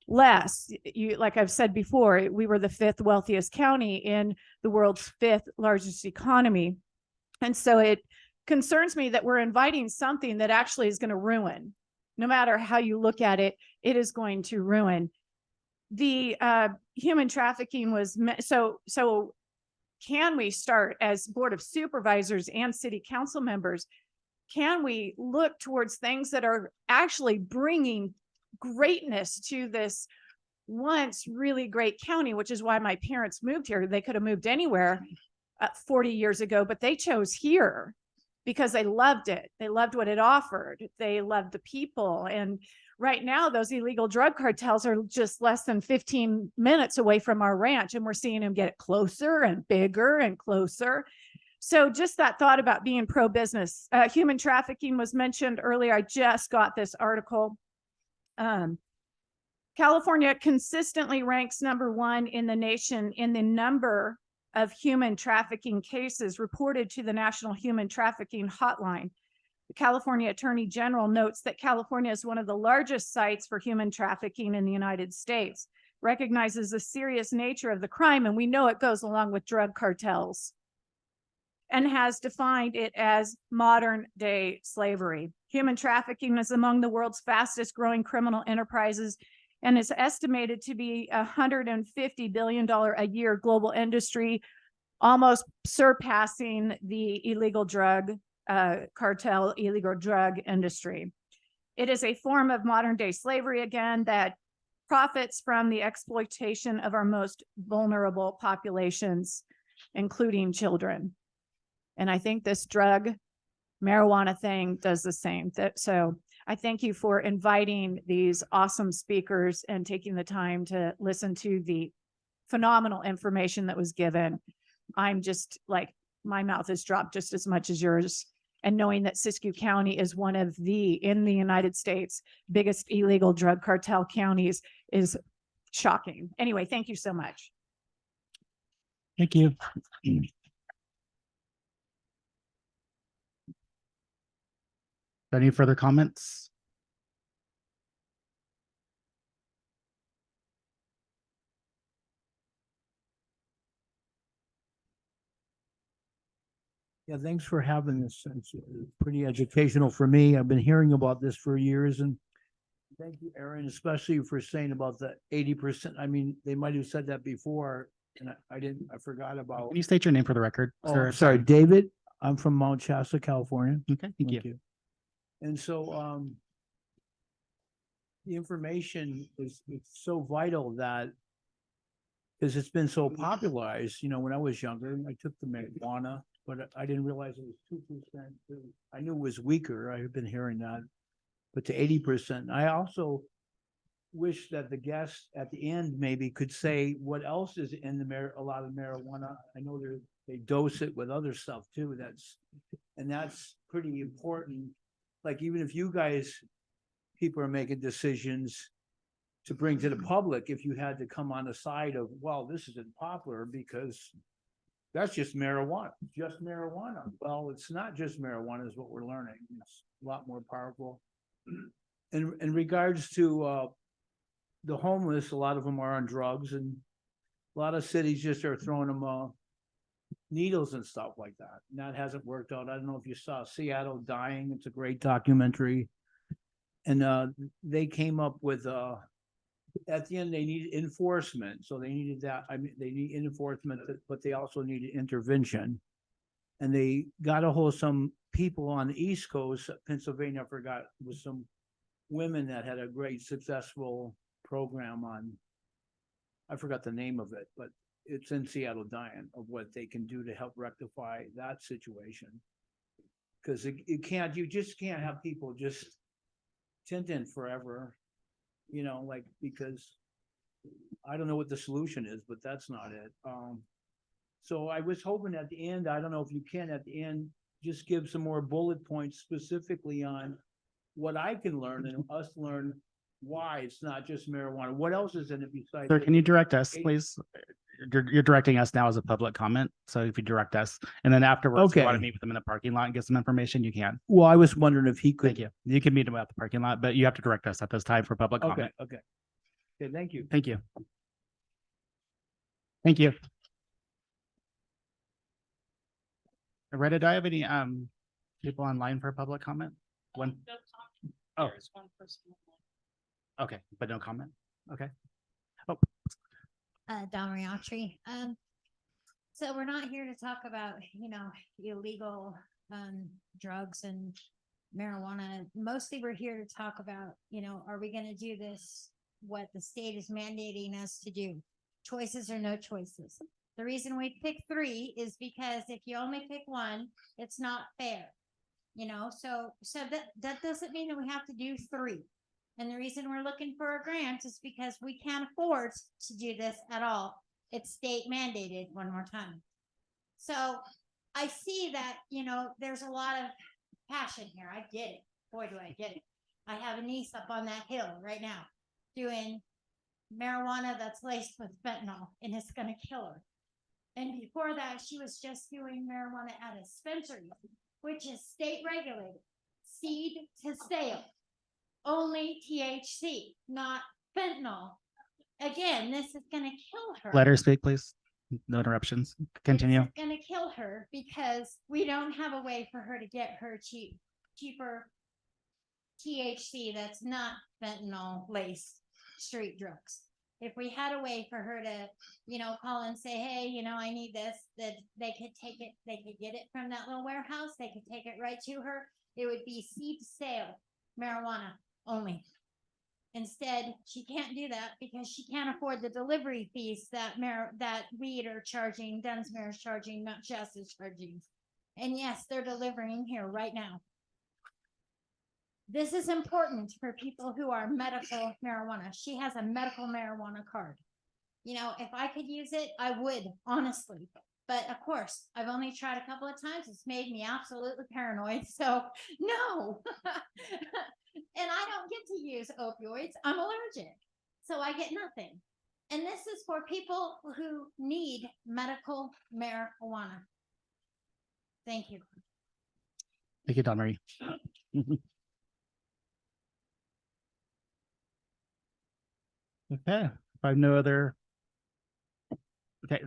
[SPEAKER 15] less. Like I've said before, we were the 5th wealthiest county in the world's 5th largest economy. And so it concerns me that we're inviting something that actually is going to ruin. No matter how you look at it, it is going to ruin. The human trafficking was so can we start as Board of Supervisors and City Council members? can we look towards things that are actually bringing greatness to this once really great county, which is why my parents moved here. They could have moved anywhere 40 years ago, but they chose here because they loved it. They loved what it offered. They loved the people. And right now, those illegal drug cartels are just less than 15 minutes away from our ranch, and we're seeing them get closer and bigger and closer. So just that thought about being pro-business. Human trafficking was mentioned earlier. I just got this article. California consistently ranks #1 in the nation in the number of human trafficking cases reported to the National Human Trafficking Hotline. The California Attorney General notes that California is one of the largest sites for human trafficking in the United States, recognizes the serious nature of the crime, and we know it goes along with drug cartels, and has defined it as modern day slavery. Human trafficking is among the world's fastest growing criminal enterprises and is estimated to be $150 billion a year global industry, almost surpassing the illegal drug cartel, illegal drug industry. It is a form of modern day slavery, again, that profits from the exploitation of our most vulnerable populations, including children. And I think this drug marijuana thing does the same. So I thank you for inviting these awesome speakers and taking the time to listen to the phenomenal information that was given. I'm just like, my mouth is dropped just as much as yours. And knowing that Siskiyou County is one of in the United States, biggest illegal drug cartel counties is shocking. Anyway, thank you so much.
[SPEAKER 1] Thank you. Any further comments?
[SPEAKER 16] Yeah, thanks for having this. It's pretty educational for me. I've been hearing about this for years, and thank you, Aaron, especially for saying about the 80%. I mean, they might have said that before, and I forgot about.
[SPEAKER 1] Can you state your name for the record?
[SPEAKER 16] Oh,
[SPEAKER 1] sir?
[SPEAKER 16] sorry, David. I'm from Mount Shasta, California.
[SPEAKER 1] Okay, thank you.
[SPEAKER 16] And so, the information is so vital that, because it's been so popularized, when I was younger, I took the marijuana, but I didn't realize it was 2%. I knew it was weaker. I have been hearing that, but to 80%. I also wish that the guests at the end maybe could say what else is in a lot of marijuana. I know they dose it with other stuff too. That's pretty important. Like, even if you guys, people are making decisions to bring to the public, if you had to come on the side of, well, this isn't popular because that's just marijuana. Well, it's not just marijuana is what we're learning. It's a lot more powerful. In regards to the homeless, a lot of them are on drugs, and a lot of cities just are throwing them needles and stuff like that. And that hasn't worked out. I don't know if you saw Seattle Dying. It's a great documentary. And they came up with at the end they needed enforcement. So they needed that. I mean, they need enforcement, but they also needed intervention. And they got a hold of some people on the East Coast, Pennsylvania, I forgot, with some women that had a great successful program on, I forgot the name of it, but it's in Seattle Dying, of what they can do to help rectify that situation. Because you just can't have people just tinting forever, because I don't know what the solution is, but that's not it. So I was hoping at the end, I don't know if you can at the end, just give some more bullet points specifically on what I can learn and us learn why it's not just marijuana. What else is in it besides?
[SPEAKER 1] Sir, can you direct us, please? You're directing us now as a public comment. So if you direct us, and then afterwards, if you want to meet with them in the parking lot and get some information, you can.
[SPEAKER 16] Well, I was wondering if he could.
[SPEAKER 1] Thank you. You can meet him at the parking lot, but you have to direct us at this time for public comment.
[SPEAKER 16] Okay. Thank you.
[SPEAKER 1] Thank you. Thank you. Retta, do I have any people online for public comment? One. Oh.
[SPEAKER 13] There's one person.
[SPEAKER 1] Okay, but no comment. Okay. Oh.
[SPEAKER 17] Don Riatri. So we're not here to talk about, illegal drugs and marijuana. Mostly we're here to talk about, are we gonna do this, what the state is mandating us to do? Choices or no choices. The reason we pick 3 is because if you only pick one, it's not fair. So that doesn't mean that we have to do 3. And the reason we're looking for a grant is because we can't afford to do this at all. It's state mandated, one more time. So I see that, there's a lot of passion here. I get it. Boy, do I get it. I have a niece up on that hill right now doing marijuana that's laced with fentanyl, and it's going to kill her. And before that, she was just doing marijuana at a dispensary, which is state regulated, seed to sale, only THC, not fentanyl. Again, this is going to kill her.
[SPEAKER 1] Let her speak, please. No interruptions. Continue.
[SPEAKER 17] It's going to kill her because we don't have a way for her to get her cheaper THC that's not fentanyl laced street drugs. If we had a way for her to, call and say, hey, I need this, that they could take it, they could get it from that little warehouse, they could take it right to her. It would be seed to sale marijuana only. Instead, she can't do that because she can't afford the delivery fees that weed are charging, Dunsmere is charging, Mount Shasta is charging. And yes, they're delivering here right now. This is important for people who are medical marijuana. She has a medical marijuana card. If I could use it, I would, honestly. But of course, I've only tried a couple of times. It's made me absolutely paranoid. So no. And I don't get to use opioids. I'm allergic. So I get nothing. And this is for people who need medical marijuana. Thank you.
[SPEAKER 1] Thank you, Don Marie. Okay, if I have no other. Okay.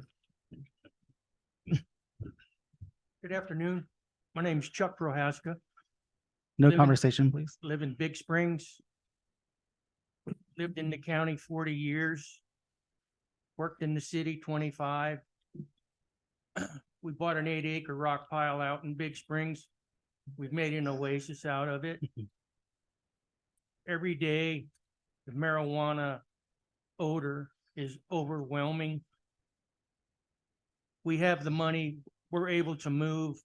[SPEAKER 18] Good afternoon. My name's Chuck Prohaska.
[SPEAKER 1] No
[SPEAKER 18] Live in-
[SPEAKER 1] conversation, please.
[SPEAKER 18] Live in Big Springs. Lived in the county 40 years. Worked in the city 25. We bought an 8-acre rock pile out in Big Springs. We've made an oasis out of it. Every day, the marijuana odor is overwhelming. We have the money, we're able to move,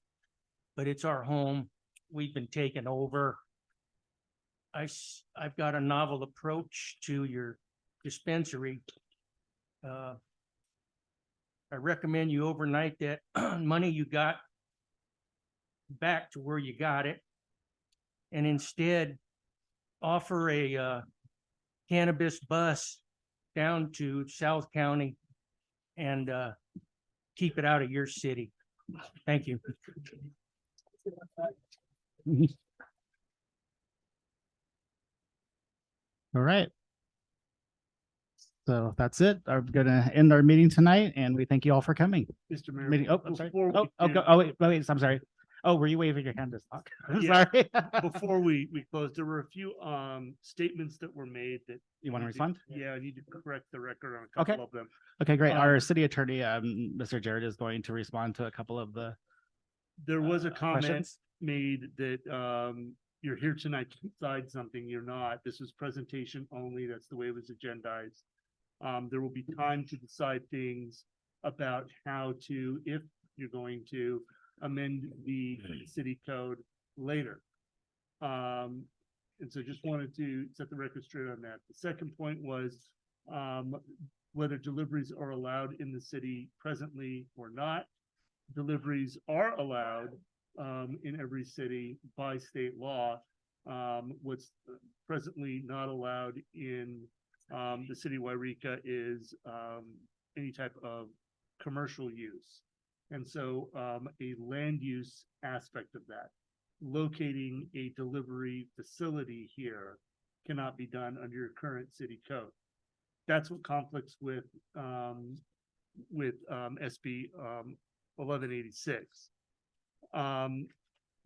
[SPEAKER 18] but it's our home. We've been taken over. I've got a novel approach to your dispensary. I recommend you overnight that money you got back to where you got it, and instead offer a cannabis bus down to South County and keep it out of your city. Thank you.
[SPEAKER 1] All right. So that's it. I'm gonna end our meeting tonight, and we thank you all for coming.
[SPEAKER 8] Mr. Mayor.
[SPEAKER 1] Meeting. Oh, I'm sorry.
[SPEAKER 8] before we
[SPEAKER 1] Wait. I'm sorry. Oh, were you waving your hand to talk? I'm
[SPEAKER 19] Yeah.
[SPEAKER 1] sorry.
[SPEAKER 19] Before we close, there were a few statements that were made that.
[SPEAKER 1] You want to
[SPEAKER 19] need
[SPEAKER 1] respond?
[SPEAKER 19] Yeah, I need to correct the record on a
[SPEAKER 1] Okay.
[SPEAKER 19] couple of them.
[SPEAKER 1] Okay, great. Our
[SPEAKER 19] Um,
[SPEAKER 1] city attorney, Mr. Jared, is going to respond to a couple of the.
[SPEAKER 19] There was a comment
[SPEAKER 1] questions?
[SPEAKER 19] made that you're here tonight to decide something, you're not. This was presentation only. That's the way it was agendized. There will be time to decide things about how to, if you're going to amend the city code later. And so just wanted to set the record straight on that. The second point was whether deliveries are allowed in the city presently or not. Deliveries are allowed in every city by state law. What's presently not allowed in the city of Yreka is any type of commercial use. And so a land use aspect of that, locating a delivery facility here cannot be done under your current city code. That's what conflicts with SB 1186.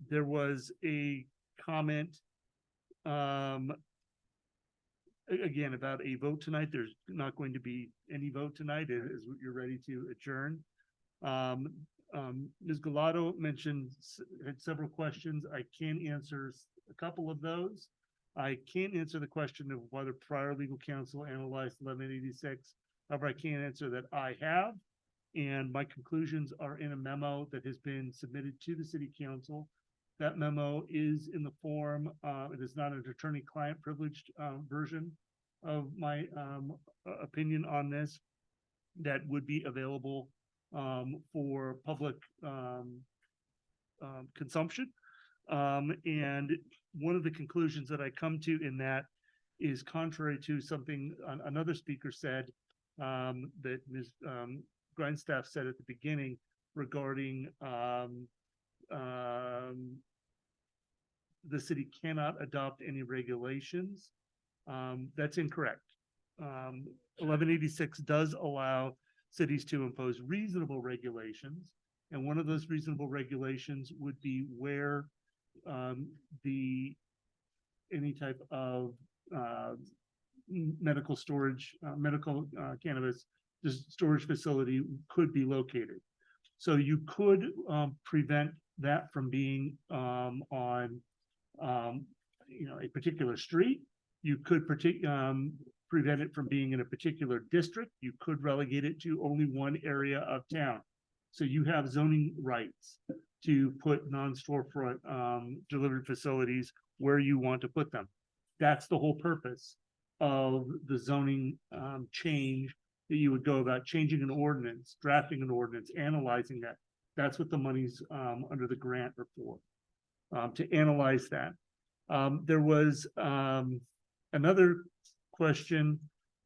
[SPEAKER 19] There was a comment again about a vote tonight. There's not going to be any vote tonight as you're ready to adjourn. Ms. Galato mentioned had several questions. I can answer a couple of those. I can't answer the question of whether prior legal counsel analyzed 1186. However, I can answer that I have, and my conclusions are in a memo that has been submitted to the city council. That memo is in the form, it is not an attorney-client privileged version of my opinion on this that would be available for public consumption. And one of the conclusions that I come to in that is contrary to something another speaker said that Ms. Grindstaff said at the beginning regarding the city cannot adopt any regulations. That's incorrect. 1186 does allow cities to impose reasonable regulations, and one of those reasonable regulations would be where any type of medical storage, medical cannabis storage facility could be located. So you could prevent that from being on a particular street. You could prevent it from being in a particular district. You could relegate it to only one area of town. So you have zoning rights to put non-storefront delivery facilities where you want to put them. That's the whole purpose of the zoning change that you would go about changing an ordinance, drafting an ordinance, analyzing that. That's what the money's under the grant are for, to analyze that. There was another question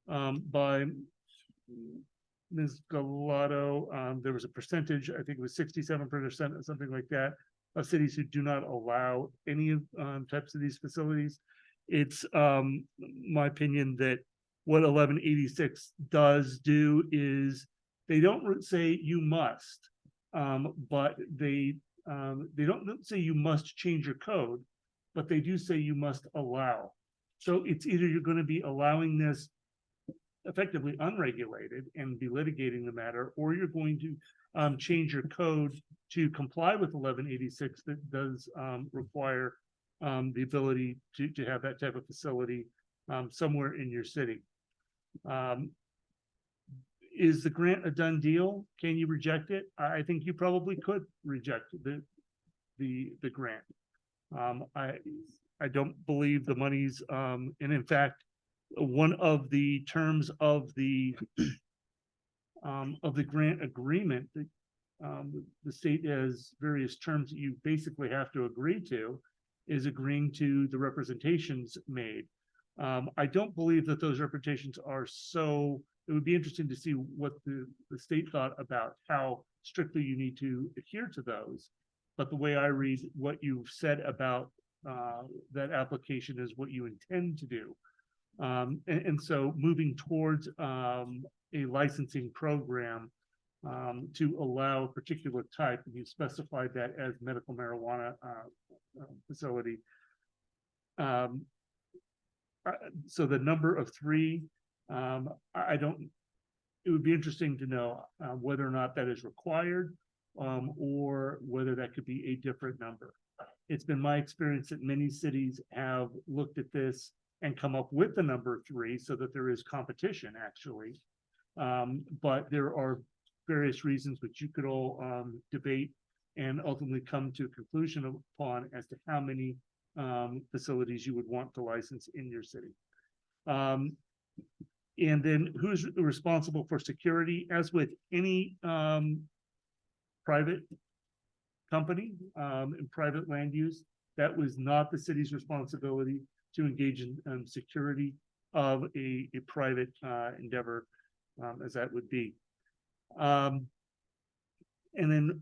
[SPEAKER 19] by Ms. Galato. There was a percentage, I think it was 67% or something like that, of cities who do not allow any types of these facilities. It's my opinion that what 1186 does do is they don't say you must, but they don't say you must change your code, but they do say you must allow. So it's either you're going to be allowing this effectively unregulated and be litigating the matter, or you're going to change your code to comply with 1186 that does require the ability to have that type of facility somewhere in your city. Is the grant a done deal? Can you reject it? I think you probably could reject the grant. I don't believe the money's and in fact, one of the terms of the grant agreement that the state has various terms that you basically have to agree to is agreeing to the representations made. I don't believe that those representations are so, it would be interesting to see what the state thought about how strictly you need to adhere to those. But the way I read what you've said about that application is what you intend to do. And so moving towards a licensing program to allow a particular type, and you specified that as medical marijuana facility. So the number of 3, I don't, it would be interesting to know whether or not that is required or whether that could be a different number. It's been my experience that many cities have looked at this and come up with the number 3 so that there is competition actually. But there are various reasons which you could all debate and ultimately come to a conclusion upon as to how many facilities you would want to license in your city. And then who's responsible for security? As with any private company and private land use, that was not the city's responsibility to engage in security of a private endeavor, as that would be. And then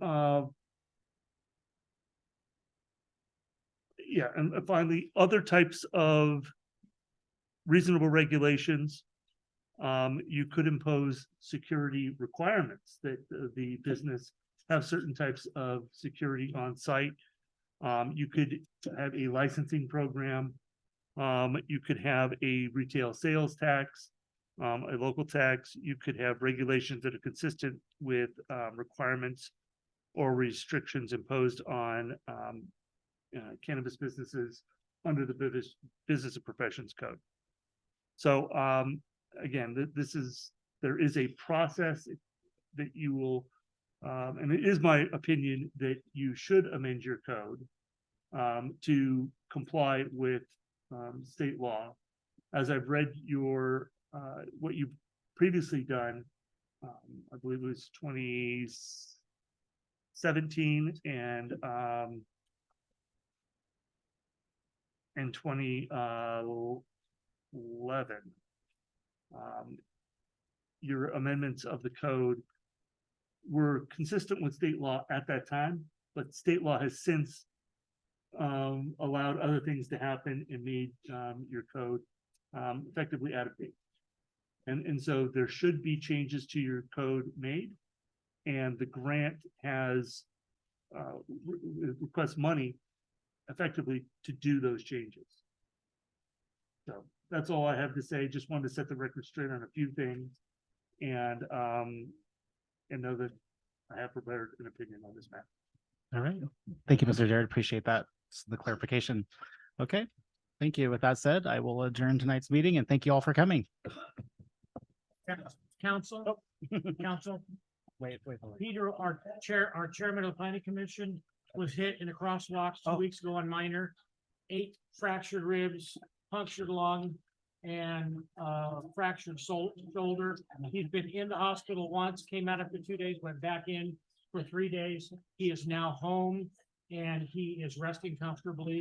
[SPEAKER 19] yeah, and finally, other types of reasonable regulations. You could impose security requirements that the business have certain types of security on site. You could have a licensing program. You could have a retail sales tax, a local tax. You could have regulations that are consistent with requirements or restrictions imposed on cannabis businesses under the Business and Professions Code. So, again, there is a process that you will, and it is my opinion that you should amend your code to comply with state law. As I've read your what you've previously done, I believe it was 2017 and 2011. Your amendments of the code were consistent with state law at that time, but state law has since allowed other things to happen and made your code effectively out of date. And so there should be changes to your code made, and the grant has requests money effectively to do those changes. So that's all I have to say. Just wanted to set the record straight on a few things, and know that I have prepared an opinion on this matter.
[SPEAKER 1] All right. Thank you, Mr. Jared. Appreciate that. The clarification. Okay. Thank you. With that said, I will adjourn tonight's meeting and thank you all for coming.
[SPEAKER 5] Council, council,
[SPEAKER 1] Wait.
[SPEAKER 5] Peter, our chairman of the planning commission was hit in a crosswalk 2 weeks ago on Minor. 8 fractured ribs, punctured lung, and fractured shoulder. He's been in the hospital once, came out after 2 days, went back in for 3 days. He is now home and he is resting comfortably.